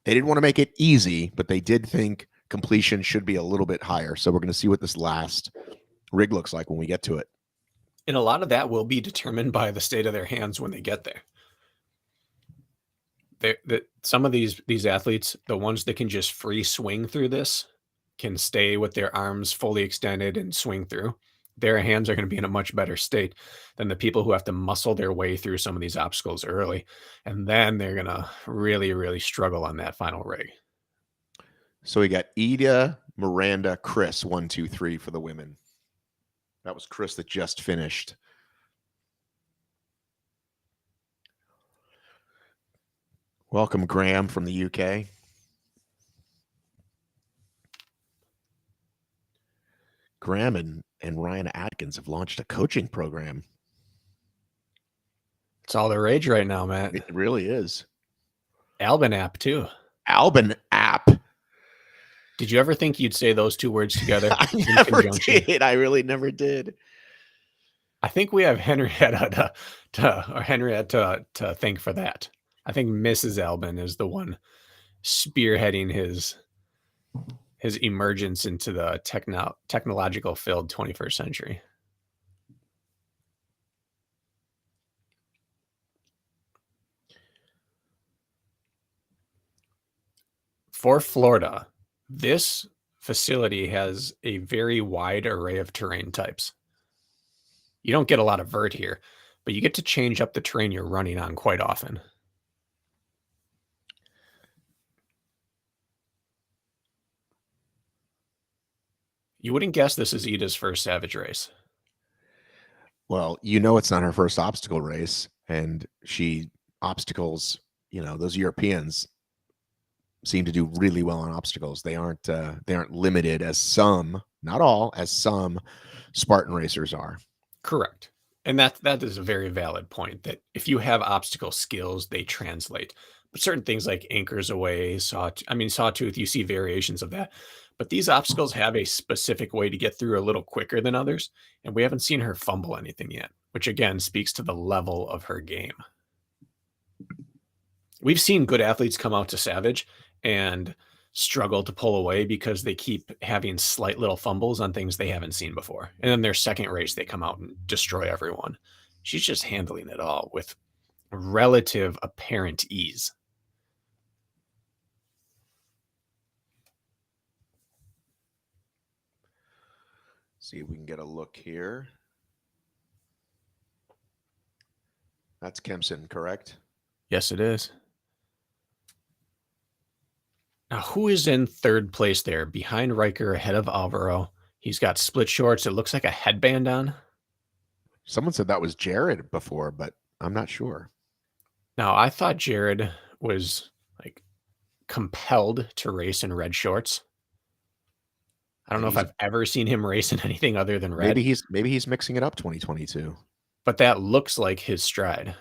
they didn't want to make it easy, but they did think completion should be a little bit higher. So we're going to see what this last rig looks like when we get to it. And a lot of that will be determined by the state of their hands when they get there. Some of these athletes, the ones that can just free swing through this, can stay with their arms fully extended and swing through. Their hands are going to be in a much better state than the people who have to muscle their way through some of these obstacles early. And then they're going to really, really struggle on that final rig. So we got Ida, Miranda, Chris, 1, 2, 3 for the women. That was Chris that just finished. Welcome, Graham from the UK. Graham and Ryan Atkins have launched a coaching program. It's all the rage right now, Matt. It really is. Albin app too. Albin app. Did you ever think you'd say those two words together? I never did. I really never did. I think we have Henrietta to thank for that. I think Mrs. Albin is the one spearheading his emergence into the technological filled 21st century. For Florida, this facility has a very wide array of terrain types. You don't get a lot of vert here, but you get to change up the terrain you're running on quite often. You wouldn't guess this is Ida's first Savage race. Well, it's not her first obstacle race, and obstacles, those Europeans seem to do really well on obstacles. They aren't limited as some, not all, as some Spartan racers are. Correct. And that is a very valid point, that if you have obstacle skills, they translate. But certain things like anchors away, sawtooth, you see variations of that. But these obstacles have a specific way to get through a little quicker than others. And we haven't seen her fumble anything yet, which again speaks to the level of her game. We've seen good athletes come out to Savage and struggle to pull away because they keep having slight little fumbles on things they haven't seen before. And then their second race, they come out and destroy everyone. She's just handling it all with relative apparent ease. See if we can get a look here. That's Kempson, correct? Yes, it is. Now, who is in third place there? Behind Riker, ahead of Alvaro. He's got split shorts. It looks like a headband on. Someone said that was Jared before, but I'm not sure. Now, I thought Jared was like compelled to race in red shorts. I don't know if I've ever seen him race in anything other than red. Maybe he's mixing it up 2022. But that looks like his stride.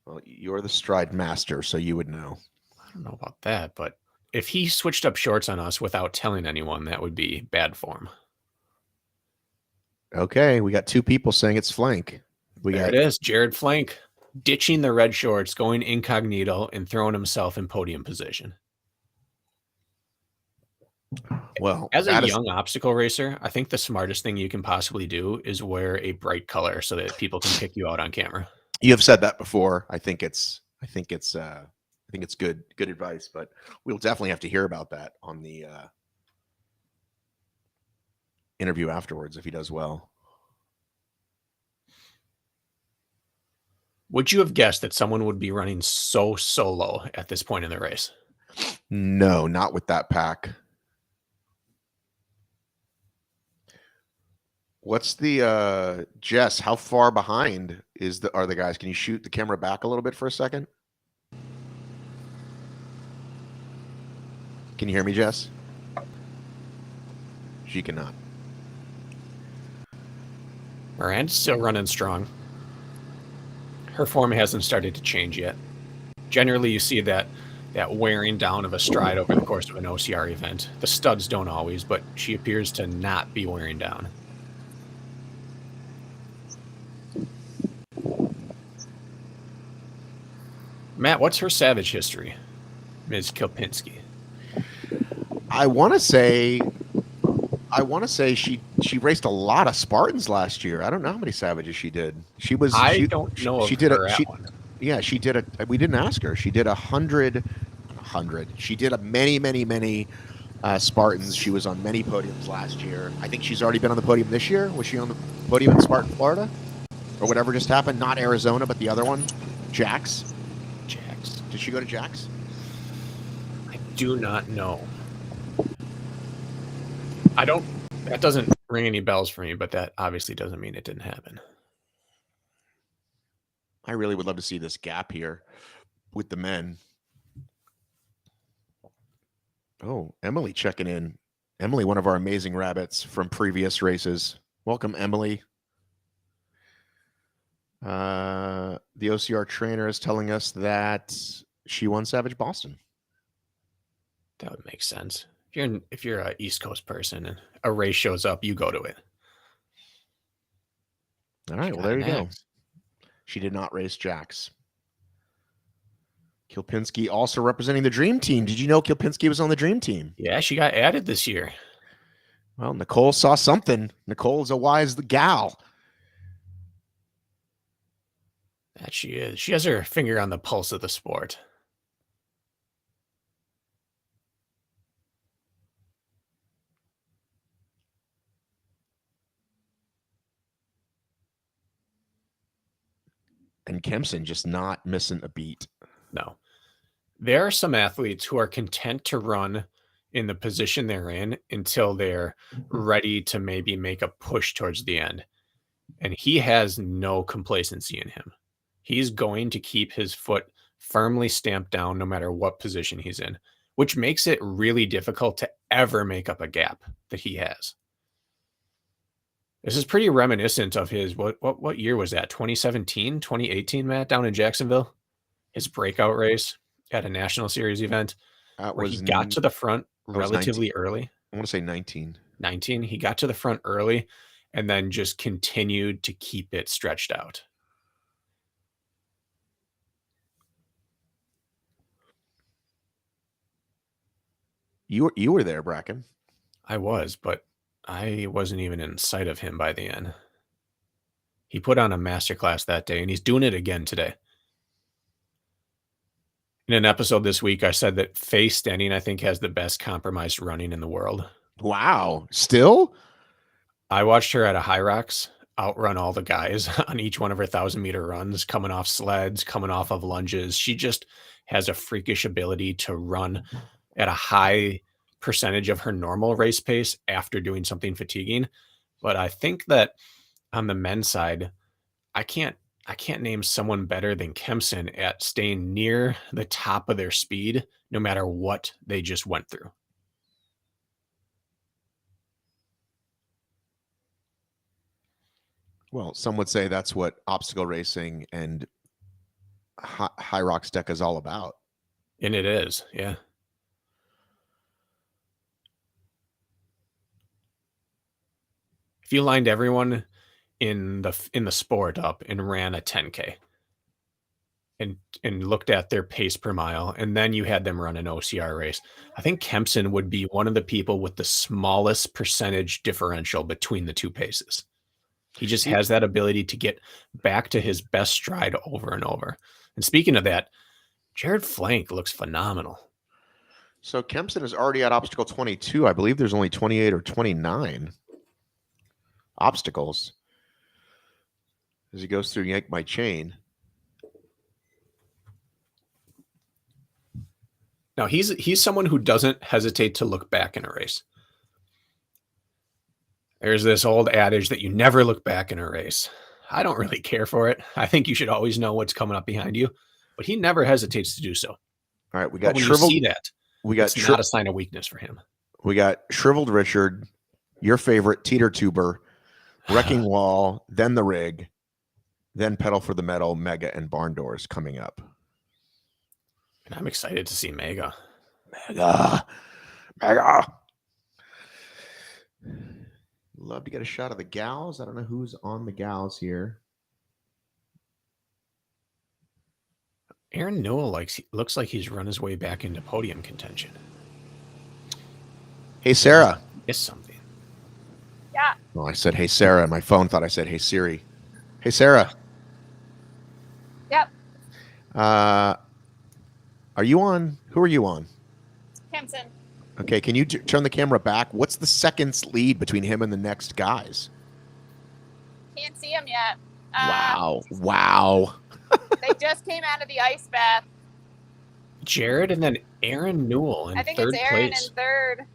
Well, you're the stride master, so you would know. I don't know about that, but if he switched up shorts on us without telling anyone, that would be bad form. Okay, we got two people saying it's Flank. There it is, Jared Flank, ditching the red shorts, going incognito, and throwing himself in podium position. Well, as a young obstacle racer, I think the smartest thing you can possibly do is wear a bright color so that people can pick you out on camera. You have said that before. I think it's good advice, but we'll definitely have to hear about that on the interview afterwards if he does well. Would you have guessed that someone would be running so solo at this point in the race? No, not with that pack. What's the Jess? How far behind are the guys? Can you shoot the camera back a little bit for a second? Can you hear me, Jess? She cannot. Moran's still running strong. Her form hasn't started to change yet. Generally, you see that wearing down of a stride over the course of an OCR event. The studs don't always, but she appears to not be wearing down. Matt, what's her Savage history, Ms. Kilpinski? I want to say she raced a lot of Spartans last year. I don't know how many Savages she did. She don't know. She did one. Yeah, she did we didn't ask her. She did 100. She did many Spartans. She was on many podiums last year. I think she's already been on the podium this year. Was she on the podium in Spartan, Florida? Or whatever just happened? Not Arizona, but the other one? Jax? Did she go to Jax? I do not know. That doesn't ring any bells for me, but that obviously doesn't mean it didn't happen. I really would love to see this gap here with the men. Oh, Emily checking in. Emily, one of our amazing rabbits from previous races. Welcome, Emily. The OCR trainer is telling us that she won Savage Boston. That would make sense. If you're an East Coast person and a race shows up, you go to it. All right, well, there you go. She did not race Jax. Kilpinski also representing the Dream Team. Did you know Kilpinski was on the Dream Team? Yeah, she got added this year. Well, Nicole saw something. Nicole is a wise gal. That she is. She has her finger on the pulse of the sport. And Kempson just not missing a beat. No. There are some athletes who are content to run in the position they're in until they're ready to maybe make a push towards the end. and he has no complacency in him. He's going to keep his foot firmly stamped down no matter what position he's in, which makes it really difficult to ever make up a gap that he has. This is pretty reminiscent of his what year was that? 2017, 2018, Matt, down in Jacksonville? His breakout race at a National Series event where he got to the front relatively early. I want to say 19. 19. He got to the front early and then just continued to keep it stretched out. You were there, Bracken. I was, but I wasn't even in sight of him by the end. He put on a masterclass that day, and he's doing it again today. In an episode this week, I said that Faye Stenning, I think, has the best compromised running in the world. Wow. Still? I watched her at a High Rocks outrun all the guys on each one of her 1,000-meter runs, coming off sleds, coming off of lunges. She just has a freakish ability to run at a high percentage of her normal race pace after doing something fatiguing. But I think that on the men's side, I can't name someone better than Kempson at staying near the top of their speed, no matter what they just went through. Well, some would say that's what obstacle racing and High Rocks Deca is all about. And it is, yeah. If you lined everyone in the sport up and ran a 10K and looked at their pace per mile, and then you had them run an OCR race, I think Kempson would be one of the people with the smallest percentage differential between the two paces. He just has that ability to get back to his best stride over and over. And speaking of that, Jared Flank looks phenomenal. So Kempson is already at obstacle 22. I believe there's only 28 or 29 obstacles as he goes through Yank My Chain. Now he's someone who doesn't hesitate to look back in a race. There's this old adage that you never look back in a race. I don't really care for it. I think you should always know what's coming up behind you, but he never hesitates to do so. All right, we got when Shriveled. You see that, we got it's not a sign of weakness for him. We got Shriveled Richard, your favorite Teeter Tuber, Wrecking Wall, then the Rig, then Pedal for the Metal, Mega, and Barn Doors coming up. And I'm excited to see Mega. Mega. Love to get a shot of the gals. I don't know who's on the gals here. Aaron Newell looks like he's run his way back into podium contention. Hey, Sarah. Missed something. Yeah. Oh, I said, hey, Sarah. And my phone thought I said, hey, Siri. Hey, Sarah. Yep. Are you on? Who are you on? Kempson. Okay, can you turn the camera back? What's the seconds lead between him and the next guys? Can't see him yet. Wow. They just came out of the ice bath. Jared and then Aaron Newell in I think third it's Aaron place. in third.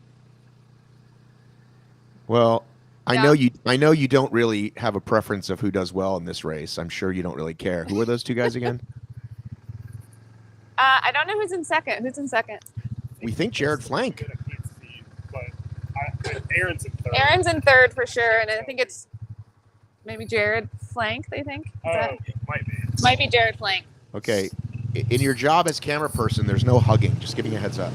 Well, I Yeah. know you don't really have a preference of who does well in this race. I'm sure you don't really care. Who are those two guys again? I don't know who's in second. Who's in second? We think Jared Flank. I can't see, but Aaron's in third. Aaron's in third for sure, and I think it's maybe Jared Flank. They think Might be. might be Jared Flank. Okay, in your job as camera person, there's no hugging. Just giving you a heads up.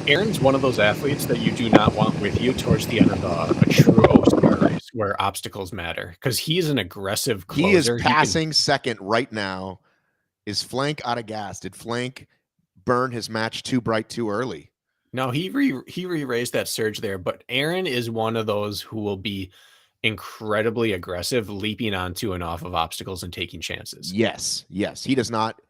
Aaron's one of those athletes that you do not want with you towards the end of a true OCR race where obstacles matter, because he's an aggressive closer. He is passing second right now. Is Flank out of gas? Did Flank burn his match too bright too early? No, he re-raised that surge there, but Aaron is one of those who will be incredibly aggressive, leaping onto and off of obstacles and taking chances. Yes. He does not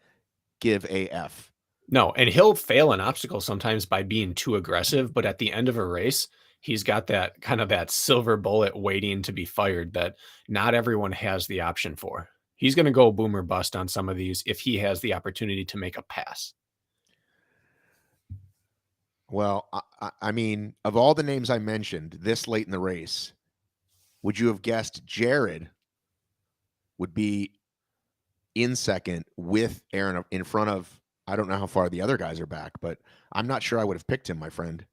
give a F. No, and he'll fail an obstacle sometimes by being too aggressive, but at the end of a race, he's got that kind of that silver bullet waiting to be fired that not everyone has the option for. He's going to go boom or bust on some of these if he has the opportunity to make a pass. Well, I mean, of all the names I mentioned this late in the race, would you have guessed Jared would be in second with Aaron in front of, I don't know how far the other guys are back, but I'm not sure I would have picked him, my friend.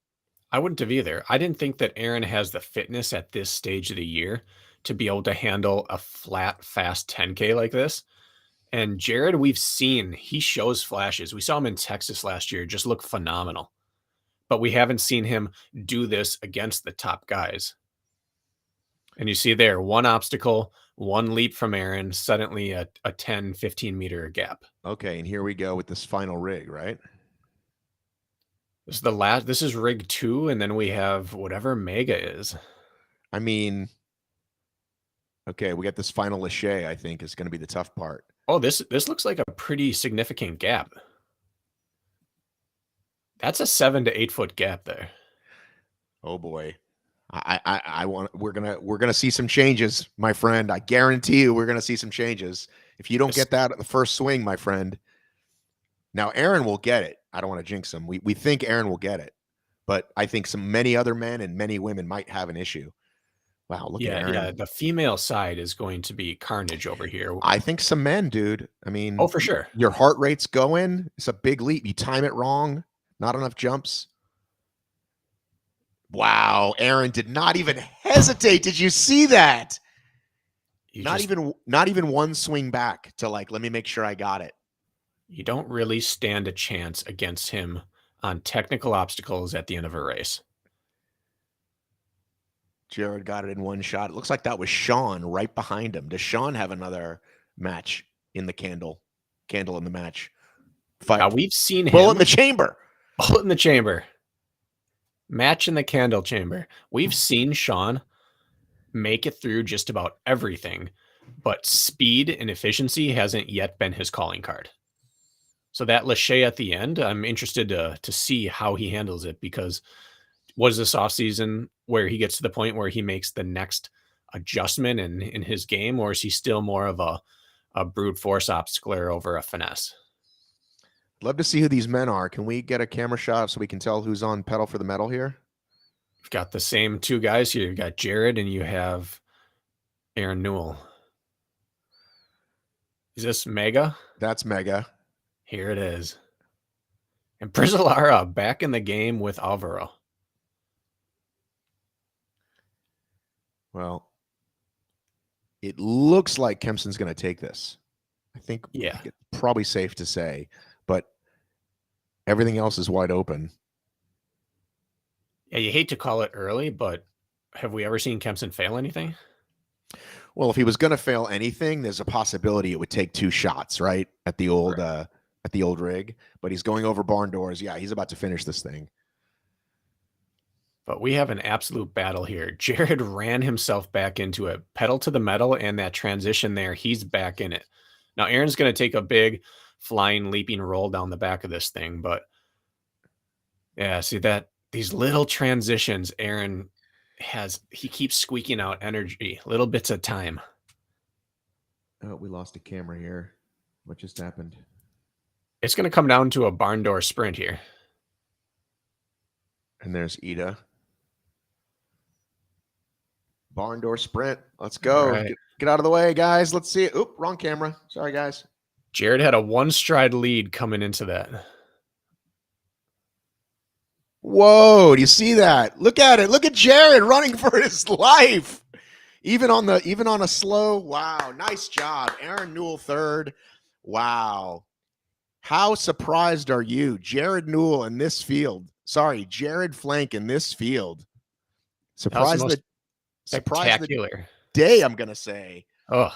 I wouldn't have either. I didn't think that Aaron has the fitness at this stage of the year to be able to handle a flat, fast 10K like this. And Jared, we've seen, he shows flashes. We saw him in Texas last year, just look phenomenal. But we haven't seen him do this against the top guys. And you see there, one obstacle, one leap from Aaron, suddenly a 10, 15 meter gap. Okay, and here we go with this final rig, right? This is the last, this is rig 2, and then we have whatever Mega is. I mean, okay, we got this final Lachey, I think, is going to be the tough part. Oh, this looks like a pretty significant gap. That's a 7 to 8 foot gap there. Oh boy. We're gonna see some changes, my friend. I guarantee you we're gonna see some changes. If you don't get that at the first swing, my friend. Now Aaron will get it. I don't want to jinx him. We think Aaron will get it, but I think many other men and many women might have an issue. Wow, look at Aaron. Yeah, the female side is going to be carnage over here. I think some men, dude. I mean, oh, for sure. Your heart rate's going. It's a big leap. You time it wrong. Not enough jumps. Wow, Aaron did not even hesitate. Did you see that? Not even one swing back to like, let me make sure I got it. You don't really stand a chance against him on technical obstacles at the end of a race. Jared got it in one shot. It looks like that was Sean right behind him. Does Sean have another match in the candle in the match? Now we've seen him. Bullet in the chamber. Bullet in the chamber. Match in the candle chamber. We've seen Sean make it through just about everything, but speed and efficiency hasn't yet been his calling card. So that Lachey at the end, I'm interested to see how he handles it, because was this offseason where he gets to the point where he makes the next adjustment in his game, or is he still more of a brute force obstacler over a finesse? Love to see who these men are. Can we get a camera shot so we can tell who's on pedal for the metal here? You've got the same two guys here. You've got Jared and you have Aaron Newell. Is this Mega? That's Mega. Here it is. And Brizolara back in the game with Alvaro. Well, it looks like Kempson's going to take this. I think it's probably safe to say, but everything else is wide open. Yeah, you hate to call it early, but have we ever seen Kempson fail anything? Well, if he was going to fail anything, there's a possibility it would take 2 shots, right? At the old rig, but he's going over barn doors. Yeah, he's about to finish this thing. But we have an absolute battle here. Jared ran himself back into it, pedal to the metal, and that transition there, he's back in it. Now, Aaron's going to take a big flying, leaping roll down the back of this thing, but yeah, see that these little transitions, Aaron he keeps squeaking out energy, little bits of time. Oh, we lost a camera here. What just happened? It's going to come down to a barn door sprint here. And there's Ida. Barn door sprint. Let's go. Right. Get out of the way, guys. Let's see it. Oop, wrong camera. Sorry, guys. Jared had a 1-stride lead coming into that. Whoa, do you see that? Look at it. Look at Jared running for his life. Even on a slow. Wow, nice job. Aaron Newell third. Wow. How surprised are you? Jared Newell in this field. Sorry, Jared Flank in this field. Surprised the day, I'm going to say. Oh,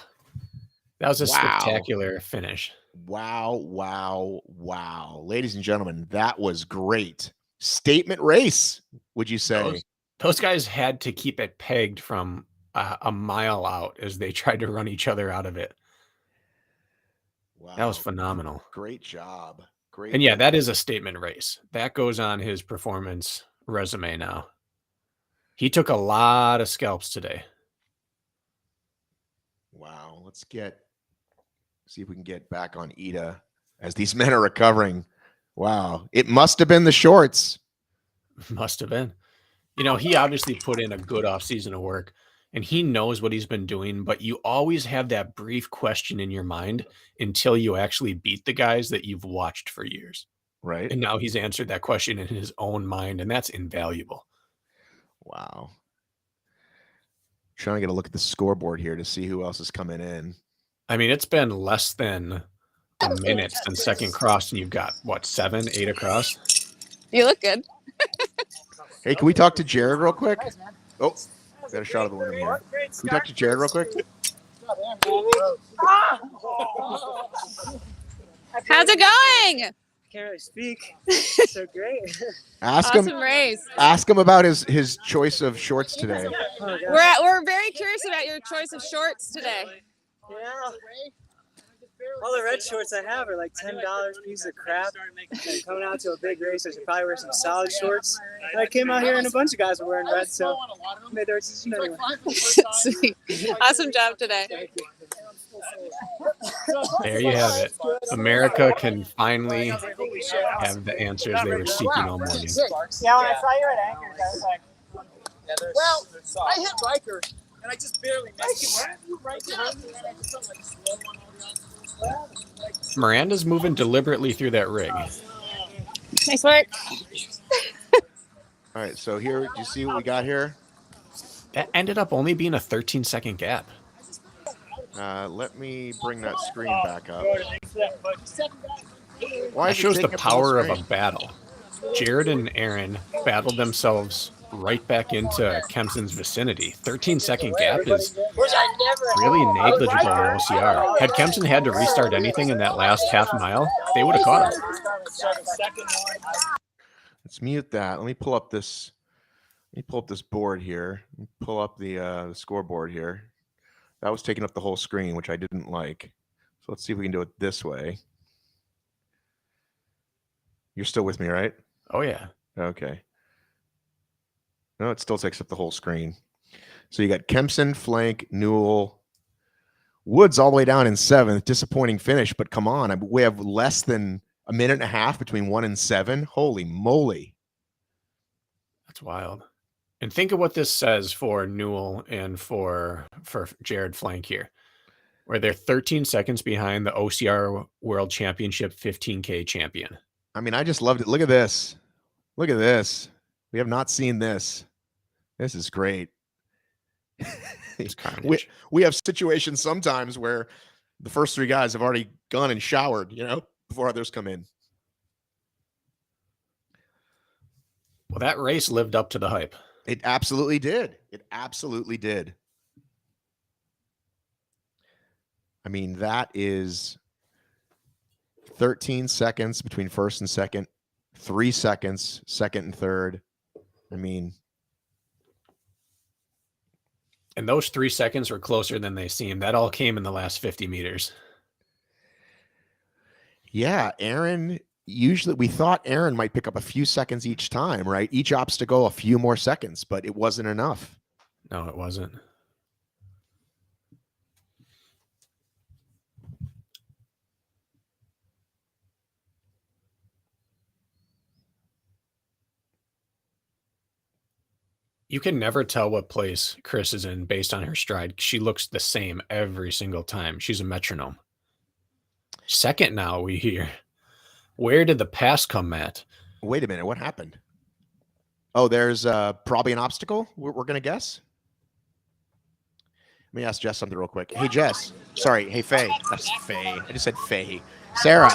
that was a spectacular finish. Wow. Ladies and gentlemen, that was great. Statement race, would you say? Those guys had to keep it pegged from a mile out as they tried to run each other out of it. Wow. That was phenomenal. Great job. Great. And yeah, that is a statement race. That goes on his performance resume now. He took a lot of scalps today. Wow. Let's see if we can get back on Ida as these men are recovering. Wow. It must have been the shorts. Must have been. You know, he obviously put in a good offseason of work. and he knows what he's been doing, but you always have that brief question in your mind until you actually beat the guys that you've watched for years. Right. And now he's answered that question in his own mind, and that's invaluable. Wow. Trying to get a look at the scoreboard here to see who else is coming in. I mean, it's been less than a minute since second cross, and you've got, what, 7, 8 across? You look good. Hey, can we talk to Jared real quick? Oh, got a shot of the women here. Can we talk to Jared real quick? How's it going? Can't really speak. So great. Ask Awesome him. race. Ask him about his choice of shorts today. Oh, God. We're very curious about your choice of shorts today. Yeah. All the red shorts I have are like $10 piece of crap. And coming out to a big race, I should probably wear some solid shorts. And I came out here and a bunch of guys were wearing red, so I made their decision anyway. Sweet. Awesome job today. There you have it. America can finally have the answers they were seeking all morning. Yeah, when I saw you at Anchors, I was like, well, I hit Riker, and I just barely missed it. Miranda's moving deliberately through that rig. Nice work. All right, so here, do you see what we got here? That ended up only being a 13-second gap. Let me bring that screen back up. Why That is it shows the taking up power of screen? a battle. Jared and Aaron battled themselves right back into Kempson's vicinity. 13-second gap is really negligible in OCR. Had Kempson had to restart anything in that last half mile, they would have caught him. Let's mute that. Let me pull up this. Let me pull up this board here. Let me pull up the scoreboard here. That was taking up the whole screen, which I didn't like. So let's see if we can do it this way. You're still with me, right? Oh, yeah. Okay. No, it still takes up the whole screen. So you got Kempson, Flank, Newell, Woods all the way down in 7th. Disappointing finish, but come on. We have less than a minute and a half between 1 and 7. Holy moly. That's wild. And think of what this says for Newell and for Jared Flank here, where they're 13 seconds behind the OCR World Championship 15K champion. I mean, I just loved it. Look at this. Look at this. We have not seen this. This is great. It's carnage. We have situations sometimes where the first 3 guys have already gone and showered, before others come in. Well, that race lived up to the hype. It absolutely did. It absolutely did. I mean, that is 13 seconds between first and second, 3 seconds, second and third. I mean, and those 3 seconds were closer than they seemed. That all came in the last 50 meters. Yeah, Aaron, usually we thought Aaron might pick up a few seconds each time, right? Each obstacle, a few more seconds, but it wasn't enough. No, it wasn't. You can never tell what place Chris is in based on her stride. She looks the same every single time. She's a metronome. Second now, we hear. Where did the pass come at? Wait a minute. What happened? Oh, there's probably an obstacle, we're going to guess. Let me ask Jess something real quick. Hey, Jess. Sorry. Hey, Faye. That's Faye. I just said Faye. Sarah.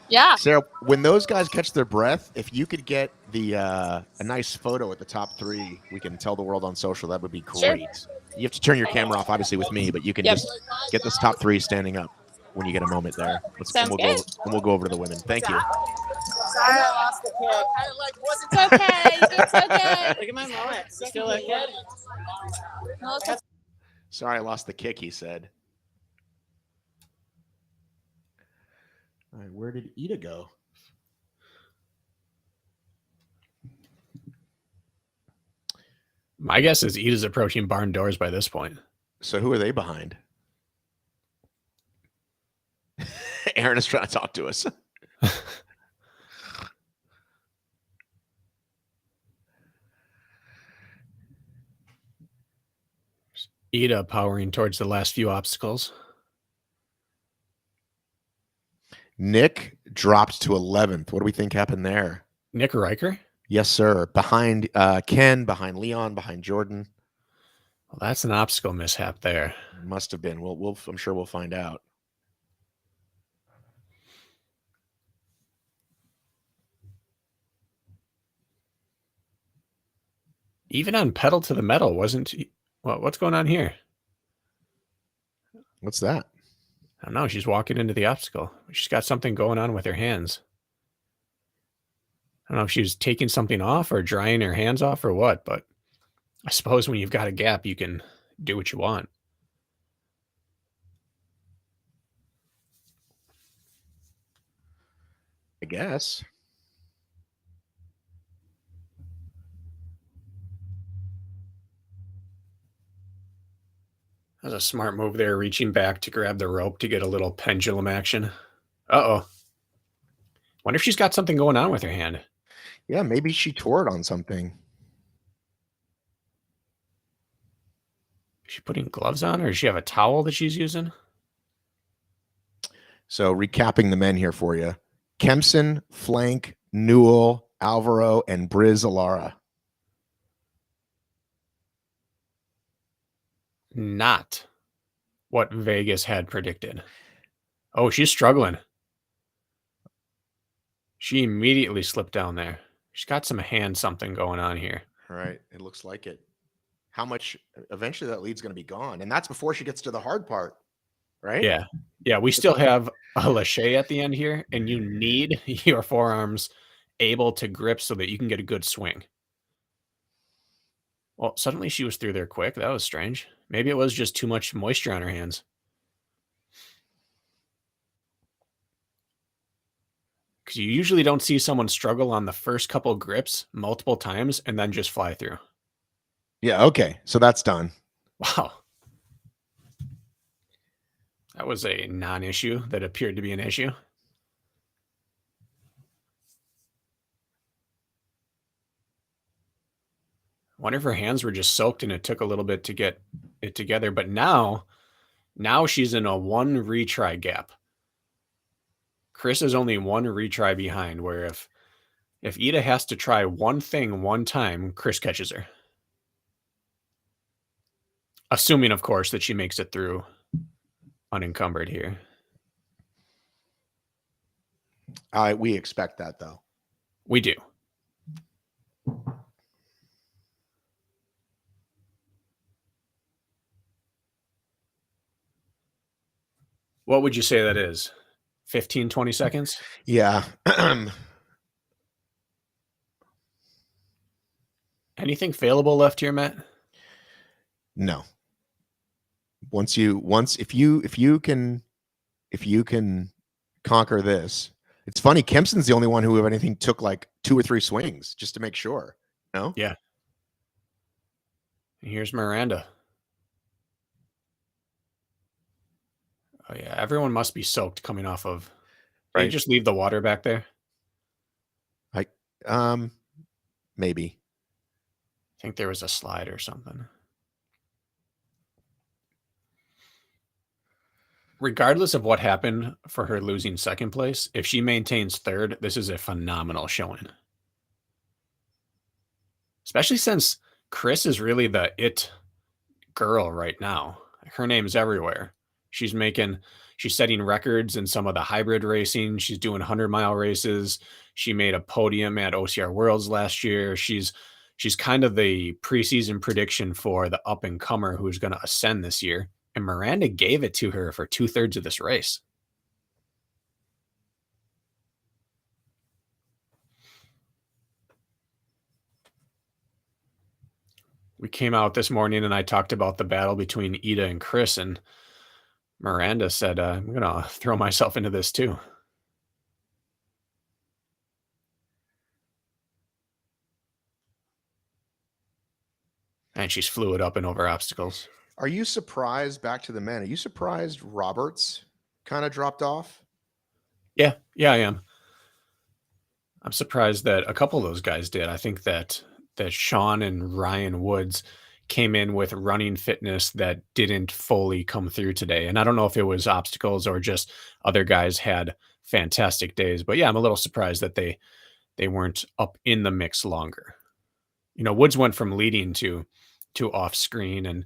Yeah. Sarah, when those guys catch their breath, if you could get the a nice photo at the top 3, we can tell the world on social. That would be great. Sure. You have to turn your camera off, obviously, with me, but you can just get this top 3 standing up when you get a moment there. Sounds good. We'll go over to the women. Thank you. Sorry, I lost the kick. It's okay. It's okay. Look at my mullet. Still look good. No, it's Sorry, I lost the kick, he said. All right, where did Ida go? My guess is Ida's approaching barn doors by this point. So who are they behind? Aaron is trying to talk to us. Ida powering towards the last few obstacles. Nick dropped to 11th. What do we think happened there? Nick Riker? Yes, sir. Behind Ken, behind Leon, behind Jordan. Well, that's an obstacle mishap there. Must have been. I'm sure we'll find out. Even on pedal to the metal, wasn't well, what's going on here? What's that? I don't know. She's walking into the obstacle. She's got something going on with her hands. I don't know if she was taking something off or drying her hands off or what, but I suppose when you've got a gap, you can do what you want. I guess. That was a smart move there, reaching back to grab the rope to get a little pendulum action. Uh-oh. Wonder if she's got something going on with her hand. Yeah, maybe she tore it on something. Is she putting gloves on, or does she have a towel that she's using? So recapping the men here for you. Kempson, Flank, Newell, Alvaro, and Briz Alara. Not what Vegas had predicted. Oh, she's struggling. She immediately slipped down there. She's got some hand something going on here. All right. It looks like it. How much eventually that lead's going to be gone. And that's before she gets to the hard part, right? Yeah. Yeah. We still have a lâché at the end here, and you need your forearms able to grip so that you can get a good swing. Well, suddenly she was through there quick. That was strange. Maybe it was just too much moisture on her hands. Because you usually don't see someone struggle on the first couple grips multiple times and then just fly through. Yeah. Okay. So that's done. Wow. That was a non-issue that appeared to be an issue. I wonder if her hands were just soaked and it took a little bit to get it together. But now she's in a one retry gap. Chris is only one retry behind, where if Ida has to try one thing one time, Chris catches her. Assuming, of course, that she makes it through unencumbered here. We expect that, though. We do. What would you say that is? 15, 20 seconds? Yeah. Anything failable left here, Matt? No. If you can conquer this. It's funny, Kempson's the only one who, if anything, took like 2 or 3 swings just to make sure. No? Yeah. And here's Miranda. Oh yeah, everyone must be soaked coming off of. Did you just leave the water back there? Maybe. I think there was a slide or something. Regardless of what happened for her losing second place, if she maintains third, this is a phenomenal showing. Especially since Chris is really the it girl right now. Her name's everywhere. She's setting records in some of the hybrid racing. She's doing 100-mile races. She made a podium at OCR Worlds last year. She's kind of the preseason prediction for the up-and-comer who's going to ascend this year. And Miranda gave it to her for 2/3 of this race. We came out this morning and I talked about the battle between Ida and Chris, and Miranda said, I'm going to throw myself into this too. And she's fluid up and over obstacles. Are you surprised, back to the men, are you surprised Roberts kind of dropped off? Yeah, I am. I'm surprised that a couple of those guys did. I think that Sean and Ryan Woods came in with running fitness that didn't fully come through today. And I don't know if it was obstacles or just other guys had fantastic days. But yeah, I'm a little surprised that they weren't up in the mix longer. You know, Woods went from leading to off screen, and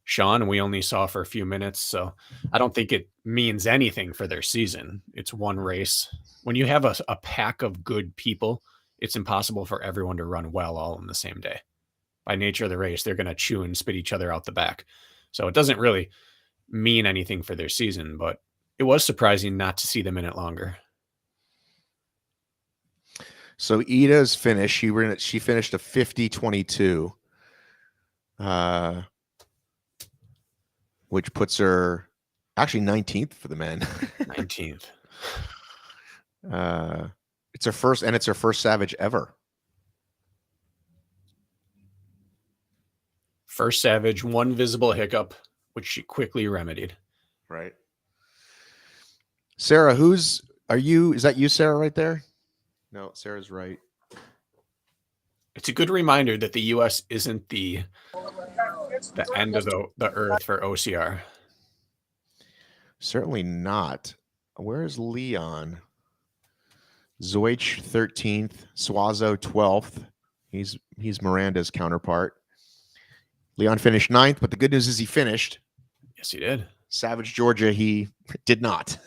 Sean we only saw for a few minutes. So I don't think it means anything for their season. It's one race. When you have a pack of good people, it's impossible for everyone to run well all in the same day. By nature of the race, they're going to chew and spit each other out the back. So it doesn't really mean anything for their season, but it was surprising not to see them in it longer. So Ida's finish, she finished a 50-22, which puts her actually 19th for the men. 19th. It's her first Savage ever. First Savage, one visible hiccup, which she quickly remedied. Right. Sarah, is that you, Sarah, right there? No, Sarah's right. It's a good reminder that the U.S. isn't the end of the earth for OCR. Certainly not. Where is Leon? Zoich 13th, Suazo 12th. He's Miranda's counterpart. Leon finished 9th, but the good news is he finished. Yes, he did. Savage, Georgia, he did not.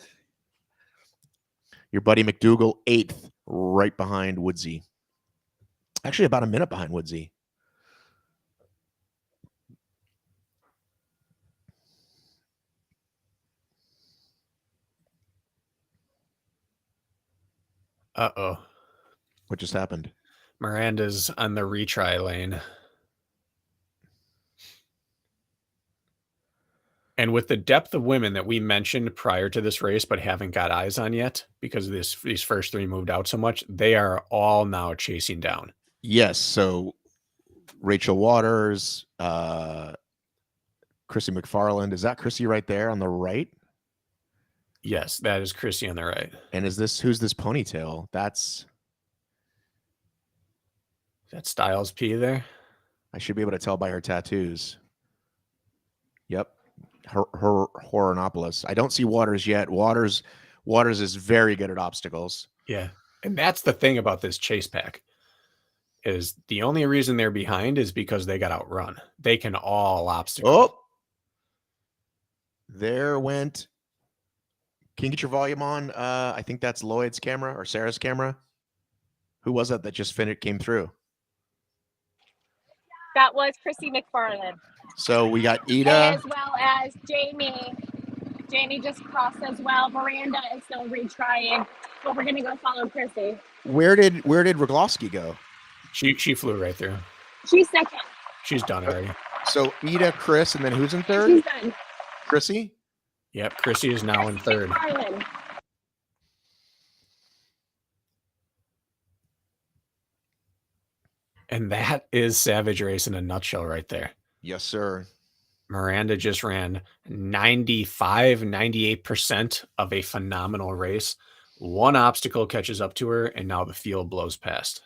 Your buddy McDougal 8th, right behind Woodsy. Actually, about a minute behind Woodsy. Uh-oh. What just happened? Miranda's on the retry lane. And with the depth of women that we mentioned prior to this race but haven't got eyes on yet because these first three moved out so much, they are all now chasing down. Yes, so Rachel Waters, Chrissy McFarland. Is that Chrissy right there on the right? Yes, that is Chrissy on the right. And who's this ponytail? That's Styles P there. I should be able to tell by her tattoos. Yep. Her Horonopolis. I don't see Waters yet. Waters is very good at obstacles. Yeah. And that's the thing about this chase pack is the only reason they're behind is because they got outrun. They can all obstacle. Oh, there went. Can you get your volume on? I think that's Lloyd's camera or Sarah's camera. Who was it that just came through? That was Chrissy McFarland. So we got Ida. As well as Jamie. Jamie just crossed as well. Miranda is still retrying, but we're going to go follow Chrissy. Where did Roglowski go? She flew right through. She's second. She's done already. So Ida, Chris, and then who's in third? She's done. Chrissy? Yep, Chrissy is now in third. McFarland. And that is Savage Race in a nutshell right there. Yes, sir. Miranda just ran 98% of a phenomenal race. One obstacle catches up to her, and now the field blows past.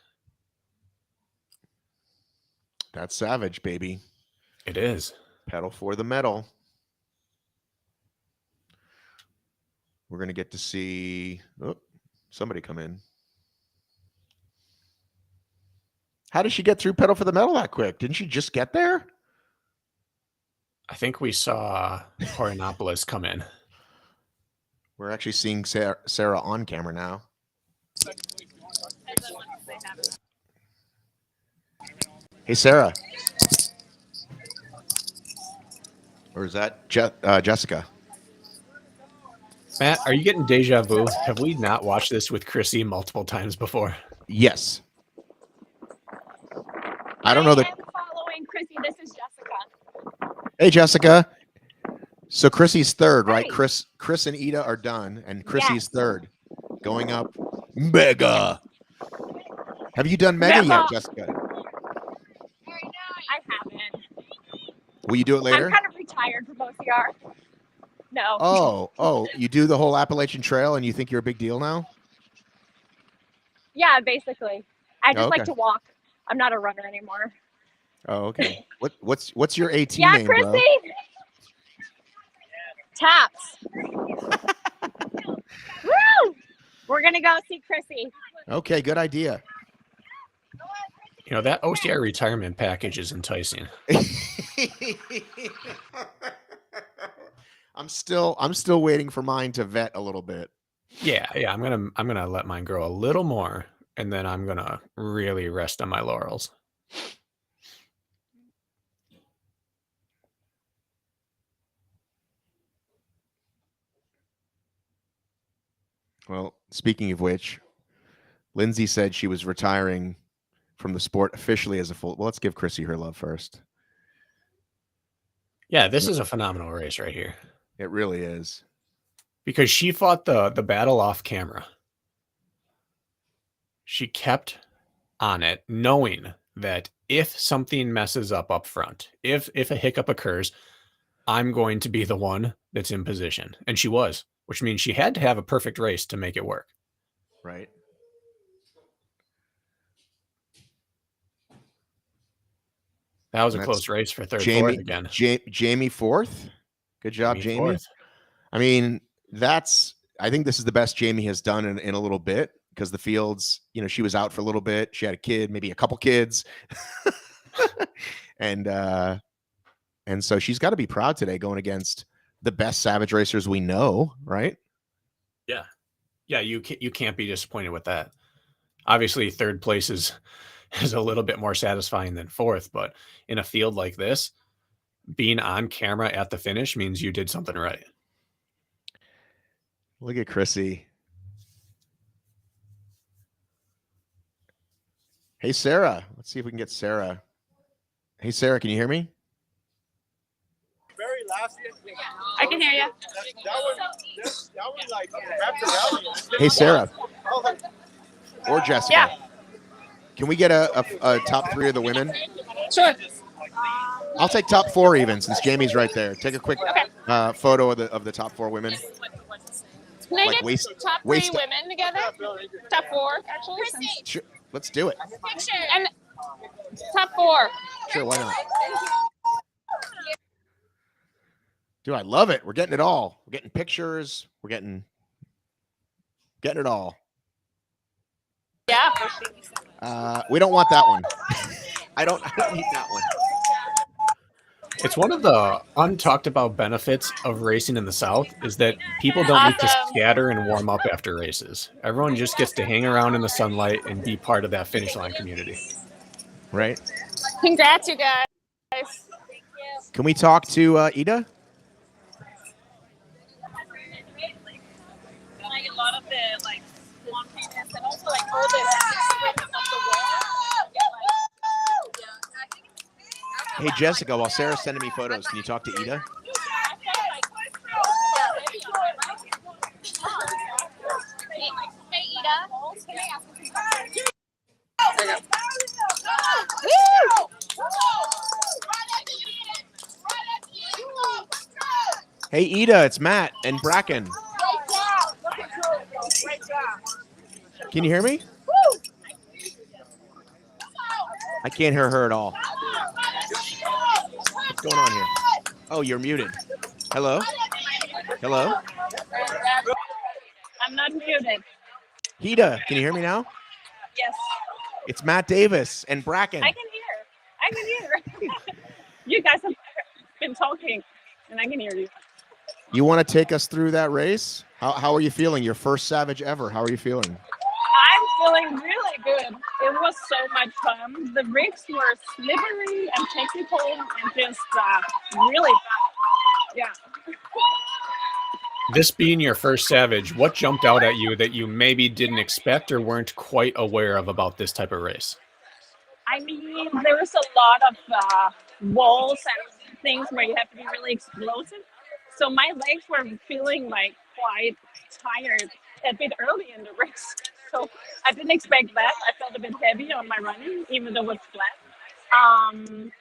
That's Savage, baby. It is. Pedal for the metal. We're going to get to see somebody come in. How did she get through pedal for the metal that quick? Didn't she just get there? I think we saw Horonopolis come in. We're actually seeing Sarah on camera now. Hey, Sarah. Or is that Jessica? Matt, are you getting deja vu? Have we not watched this with Chrissy multiple times before? Yes. I don't know that. I'm following Chrissy. This is Jessica. Hey, Jessica. So Chrissy's third, right? Hi. Chris and Ida are done, and Chrissy's Yes. third. Going up Mega. Have you done Mega Mega. yet, Jessica? I haven't. Will you do it later? I'm kind of retired from OCR. No. Oh, you do the whole Appalachian Trail and you think you're a big deal now? Yeah, basically. I just Okay. like to walk. I'm not a runner anymore. Oh, okay. What's your AT Yeah, name, bro? Chrissy. Taps. Woo! We're gonna go see Chrissy. Okay, good idea. You know, that OCR retirement package is enticing. I'm still waiting for mine to vet a little bit. Yeah, I'm gonna let mine grow a little more, and then I'm gonna really rest on my laurels. Well, speaking of which, Lindsay said she was retiring from the sport officially as a full. Well, let's give Chrissy her love first. Yeah, this is a phenomenal race right here It really is. because she fought the battle off camera. She kept on it, knowing that if something messes up front, if a hiccup occurs, I'm going to be the one that's in position. And she was, which means she had to have a perfect race to make it work. Right. That was a That's close race for third, Jamie fourth again. Jamie fourth. Good job, Jamie. Fourth. I mean, I think this is the best Jamie has done in a little bit because the fields, she was out for a little bit. She had a kid, maybe a couple kids. and so she's got to be proud today going against the best Savage racers we know, right? Yeah, you can't be disappointed with that. Obviously, third place is a little bit more satisfying than fourth, but in a field like this, being on camera at the finish means you did something right. Look at Chrissy. Hey, Sarah. Let's see if we can get Sarah. Hey, Sarah, can you hear me? Very last I can hear you. that was like raptor. Hey, Sarah. Or Jessica. Yeah. Can we get a top 3 of the women? Sure. I'll take top 4 even since Jamie's right there. Take a quick photo of the top 4 women. Can I Like get waist- top 3 waist- women together? Top 4, actually. Sure, let's do it. And top 4. Sure, why not? Dude, I love it. We're getting it all. We're getting pictures. We're getting it all. Yeah. We don't want that one. I don't need that one. It's one of the untalked about benefits of racing in the South is that people don't need to Awesome. scatter and warm up after races. Everyone just gets to hang around in the sunlight and be part of that finish line community. Right? Congrats, you guys. Can we talk to Ida? Like a lot of the like swampiness and also like all the scraping of the wall. Hey, Jessica, while Sarah's sending me photos, can you talk to Ida? Hey, Ida. Hey, Ida, it's Matt and Bracken. Can you hear me? I can't hear her at all. What's going on here? Oh, you're muted. Hello? Hello? I'm not muted. Ida, can you hear me now? Yes, It's Matt Davis and Bracken. I can hear. You guys have been talking, and I can hear you. You want to take us through that race? How are you feeling? Your first Savage ever. How are you feeling? I'm feeling really good. It was so much fun. The rigs were slippery and technical and just really fun. Yeah. This being your first Savage, what jumped out at you that you maybe didn't expect or weren't quite aware of about this type of race? I mean, there was a lot of walls and things where you have to be really explosive. So my legs were feeling like quite tired a bit early in the race. So I didn't expect that. I felt a bit heavy on my running, even though it was flat.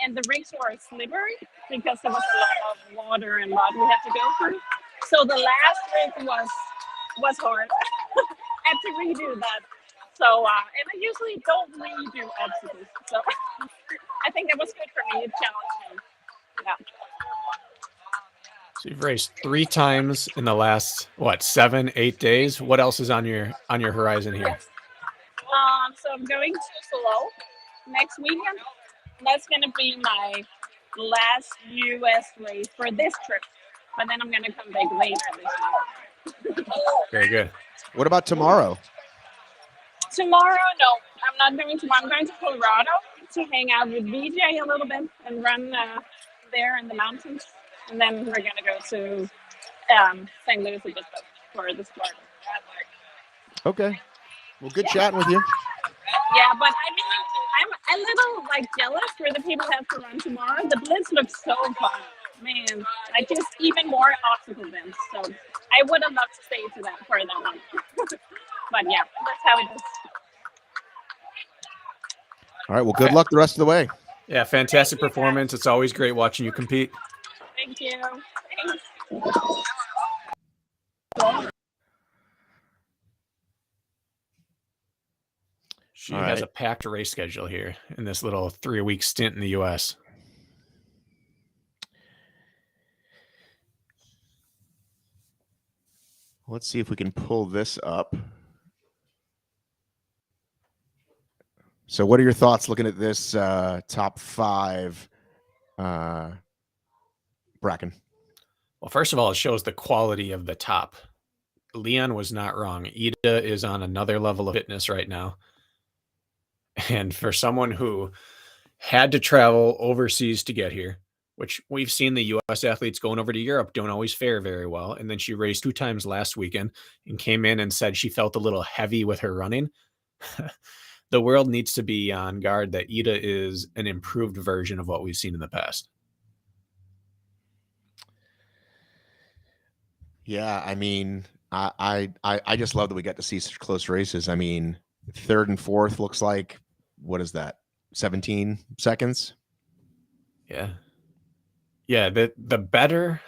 And the rigs were slippery because there was a lot of water and mud we had to go through. So the last rig was hard. I had to redo that. So, and I usually don't redo obstacles. So I think it was good for me. It challenged me. Yeah. So you've raced 3 times in the last 7, 8 days. What else is on your horizon here? So I'm going to Slow next weekend. That's going to be my last U.S. race for this trip. But then I'm going to come back later this year. Very good. What about tomorrow? Tomorrow, no, I'm not going tomorrow. I'm going to Colorado to hang out with VJ a little bit and run there in the mountains. And then we're going to go to St. Louis Obispo for the sport. Okay. Well, good chatting with you. Yeah, but I mean, I'm a little like jealous for the people who have to run tomorrow. The Blitz looks so fun. Man, like just even more obstacle events. So I would have loved to stay to that for that one. But yeah, that's how it is. All right. Well, good luck the rest of the way. Yeah, fantastic performance. It's always great watching you compete. Thank you. Thanks. She All has right. a packed race schedule here in this little 3-week stint in the U.S. Let's see if we can pull this up. So what are your thoughts looking at this top 5 Bracken? Well, first of all, it shows the quality of the top. Leon was not wrong. Ida is on another level of fitness right now. And for someone who had to travel overseas to get here, which we've seen the U.S. athletes going over to Europe don't always fare very well. And then she raced 2 times last weekend and came in and said she felt a little heavy with her running. The world needs to be on guard that Ida is an improved version of what we've seen in the past. Yeah, I mean, I just love that we got to see such close races. I mean, 3rd and 4th looks like, what is that? 17 seconds? Yeah. Yeah, the better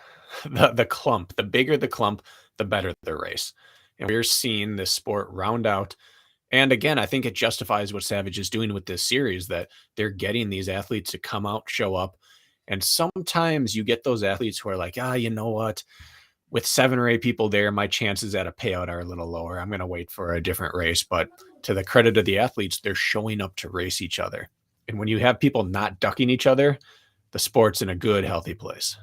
the clump, the bigger the clump, the better the race. And we're seeing this sport round out. And again, I think it justifies what Savage is doing with this series, that they're getting these athletes to come out, show up. And sometimes you get those athletes who are like, you know what? With 7 or 8 people there, my chances at a payout are a little lower. I'm going to wait for a different race. But to the credit of the athletes, they're showing up to race each other. And when you have people not ducking each other, the sport's in a good, healthy place.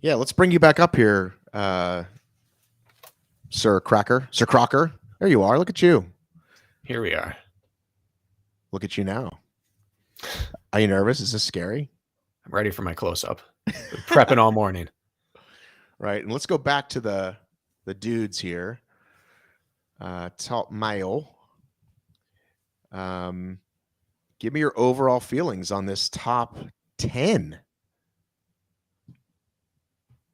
Yeah, let's bring you back up here, Sir Crocker. There you are. Look at you. Here we are. Look at you now. Are you nervous? Is this scary? I'm ready for my close-up. Prepping all morning. Right. And let's go back to the dudes here. Top male. Give me your overall feelings on this top 10.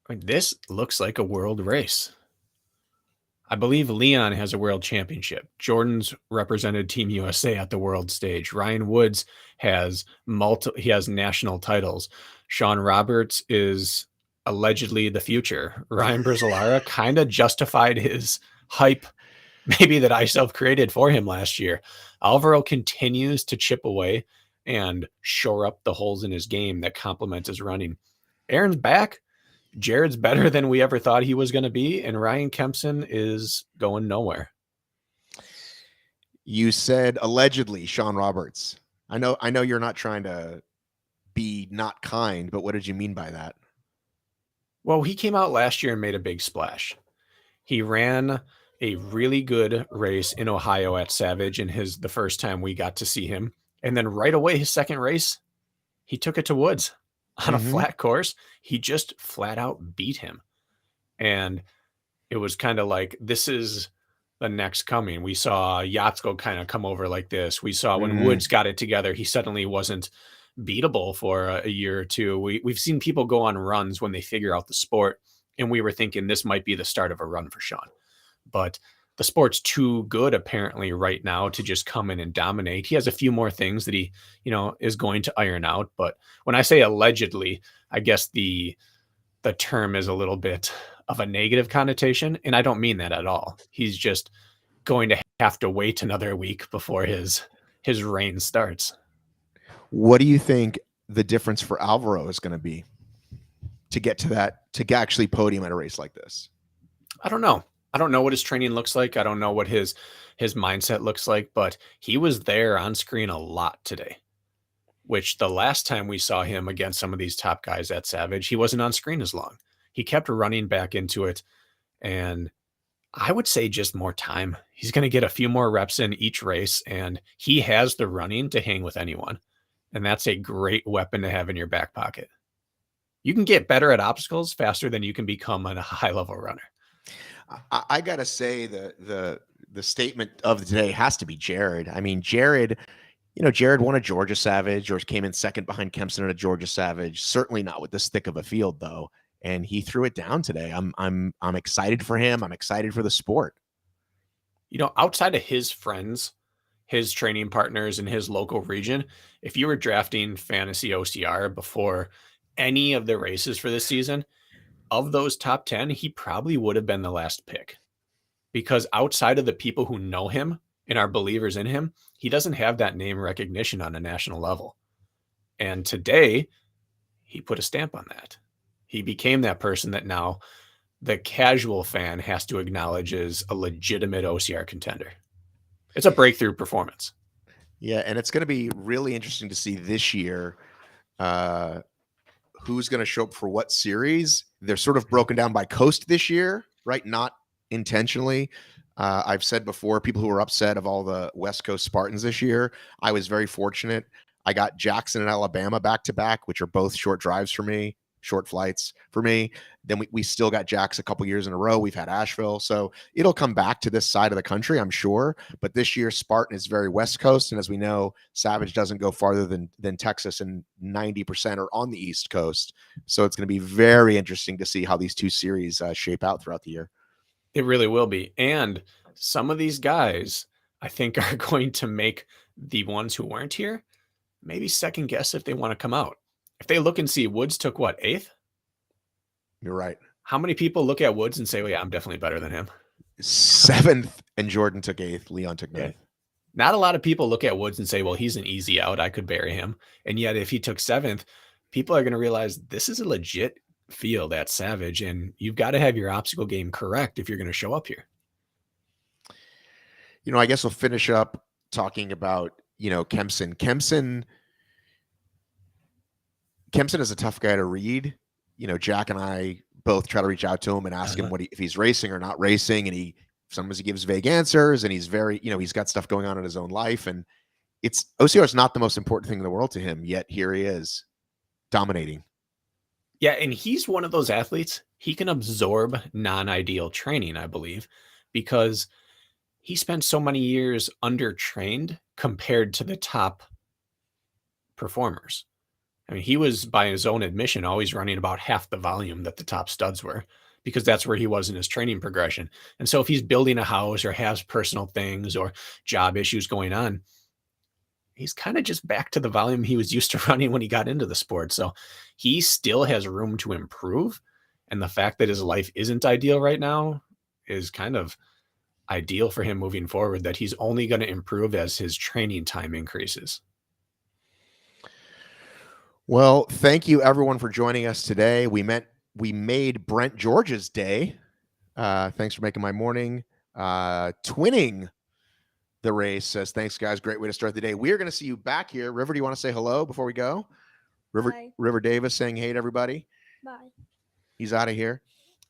I mean, this looks like a world race. I believe Leon has a world championship. Jordan's represented Team USA at the world stage. Ryan Woods has national titles. Sean Roberts is allegedly the future. Ryan Brizzolara kind of justified his hype, maybe that I self-created for him last year. Alvaro continues to chip away and shore up the holes in his game that complement his running. Aaron's back. Jared's better than we ever thought he was going to be, and Ryan Kempson is going nowhere. You said allegedly Sean Roberts. I know you're not trying to be not kind, but what did you mean by that? Well, he came out last year and made a big splash. He ran a really good race in Ohio at Savage in the first time we got to see him. And then right away, his second race, he took it to Woods on a flat course. He just flat out beat him. And it was kind of like, this is the next coming. We saw Yatsko kind of come over like this. We saw when Woods got it together, he suddenly wasn't beatable for a year or two. We've seen people go on runs when they figure out the sport. And we were thinking this might be the start of a run for Sean. But the sport's too good apparently right now to just come in and dominate. He has a few more things that he, is going to iron out. But when I say allegedly, I guess the term is a little bit of a negative connotation. And I don't mean that at all. He's just going to have to wait another week before his reign starts. What do you think the difference for Alvaro is going to be to get to that, to actually podium at a race like this? I don't know. I don't know what his training looks like. I don't know what his mindset looks like, but he was there on screen a lot today, which the last time we saw him against some of these top guys at Savage, he wasn't on screen as long. He kept running back into it, and I would say just more time. He's going to get a few more reps in each race, and he has the running to hang with anyone. And that's a great weapon to have in your back pocket. You can get better at obstacles faster than you can become a high-level runner. I gotta say the statement of the day has to be Jared. I mean, Jared, Jared won a Georgia Savage or came in second behind Kempson at a Georgia Savage. Certainly not with this thick of a field, though. And he threw it down today. I'm excited for him. I'm excited for the sport. Outside of his friends, his training partners in his local region, if you were drafting fantasy OCR before any of the races for this season, of those top 10, he probably would have been the last pick, because outside of the people who know him and are believers in him, he doesn't have that name recognition on a national level. And today he put a stamp on that. He became that person that now the casual fan has to acknowledge is a legitimate OCR contender. It's a breakthrough performance. Yeah, and it's going to be really interesting to see this year who's going to show up for what series. They're sort of broken down by coast this year, right? Not intentionally. I've said before, people who were upset of all the West Coast Spartans this year, I was very fortunate. I got Jackson and Alabama back-to-back, which are both short drives for me, short flights for me. Then we still got Jax a couple years in a row. We've had Asheville. So it'll come back to this side of the country, I'm sure. But this year, Spartan is very West Coast. And as we know, Savage doesn't go farther than Texas, and 90% are on the East Coast. So it's going to be very interesting to see how these two series shape out throughout the year. It really will be. And some of these guys, I think, are going to make the ones who weren't here maybe second guess if they want to come out. If they look and see Woods took what, 8th? You're right. How many people look at Woods and say, well, yeah, I'm definitely better than him? 7th, and Jordan took 8th. Leon took 9th. Yeah. Not a lot of people look at Woods and say, well, he's an easy out. I could bury him. And yet if he took 7th, people are going to realize this is a legit field at Savage, and you've got to have your obstacle game correct if you're going to show up here. I guess we'll finish up talking about, Kempson. Kempson is a tough guy to read. Jack and I both try to reach out to him and ask him if he's racing or not racing. And sometimes he gives vague answers, and he's very, he's got stuff going on in his own life. And OCR is not the most important thing in the world to him, yet here he is dominating. Yeah. And he's one of those athletes. He can absorb non-ideal training, I believe, because he spent so many years undertrained compared to the top performers. I mean, he was, by his own admission, always running about half the volume that the top studs were, because that's where he was in his training progression. And so if he's building a house or has personal things or job issues going on, he's kind of just back to the volume he was used to running when he got into the sport. So he still has room to improve. And the fact that his life isn't ideal right now is kind of ideal for him moving forward, that he's only going to improve as his training time increases. Well, thank you everyone for joining us today. We made Brent George's day. Thanks for making my morning. Twinning the race says, thanks guys. Great way to start the day. We are going to see you back here. River, do you want to say hello before we go? River Davis saying hey to everybody. Bye. He's out of here.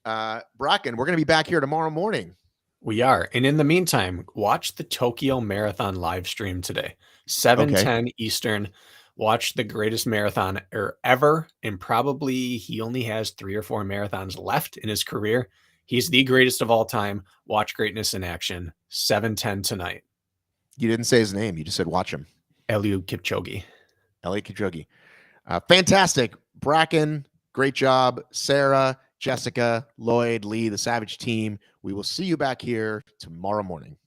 Bracken, we're going to be back here tomorrow morning. We are. And in the meantime, watch the Tokyo Marathon live stream today, 7:10 Eastern. Watch the greatest marathon ever. And probably he only has 3 or 4 marathons left in his career. He's the greatest of all time. Watch greatness in action. 7:10 tonight. You didn't say his name. You just said watch him. Eliud Kipchoge. Eliud Kipchoge. Fantastic. Bracken, great job. Sarah, Jessica, Lloyd, Lee, the Savage team. We will see you back here tomorrow morning.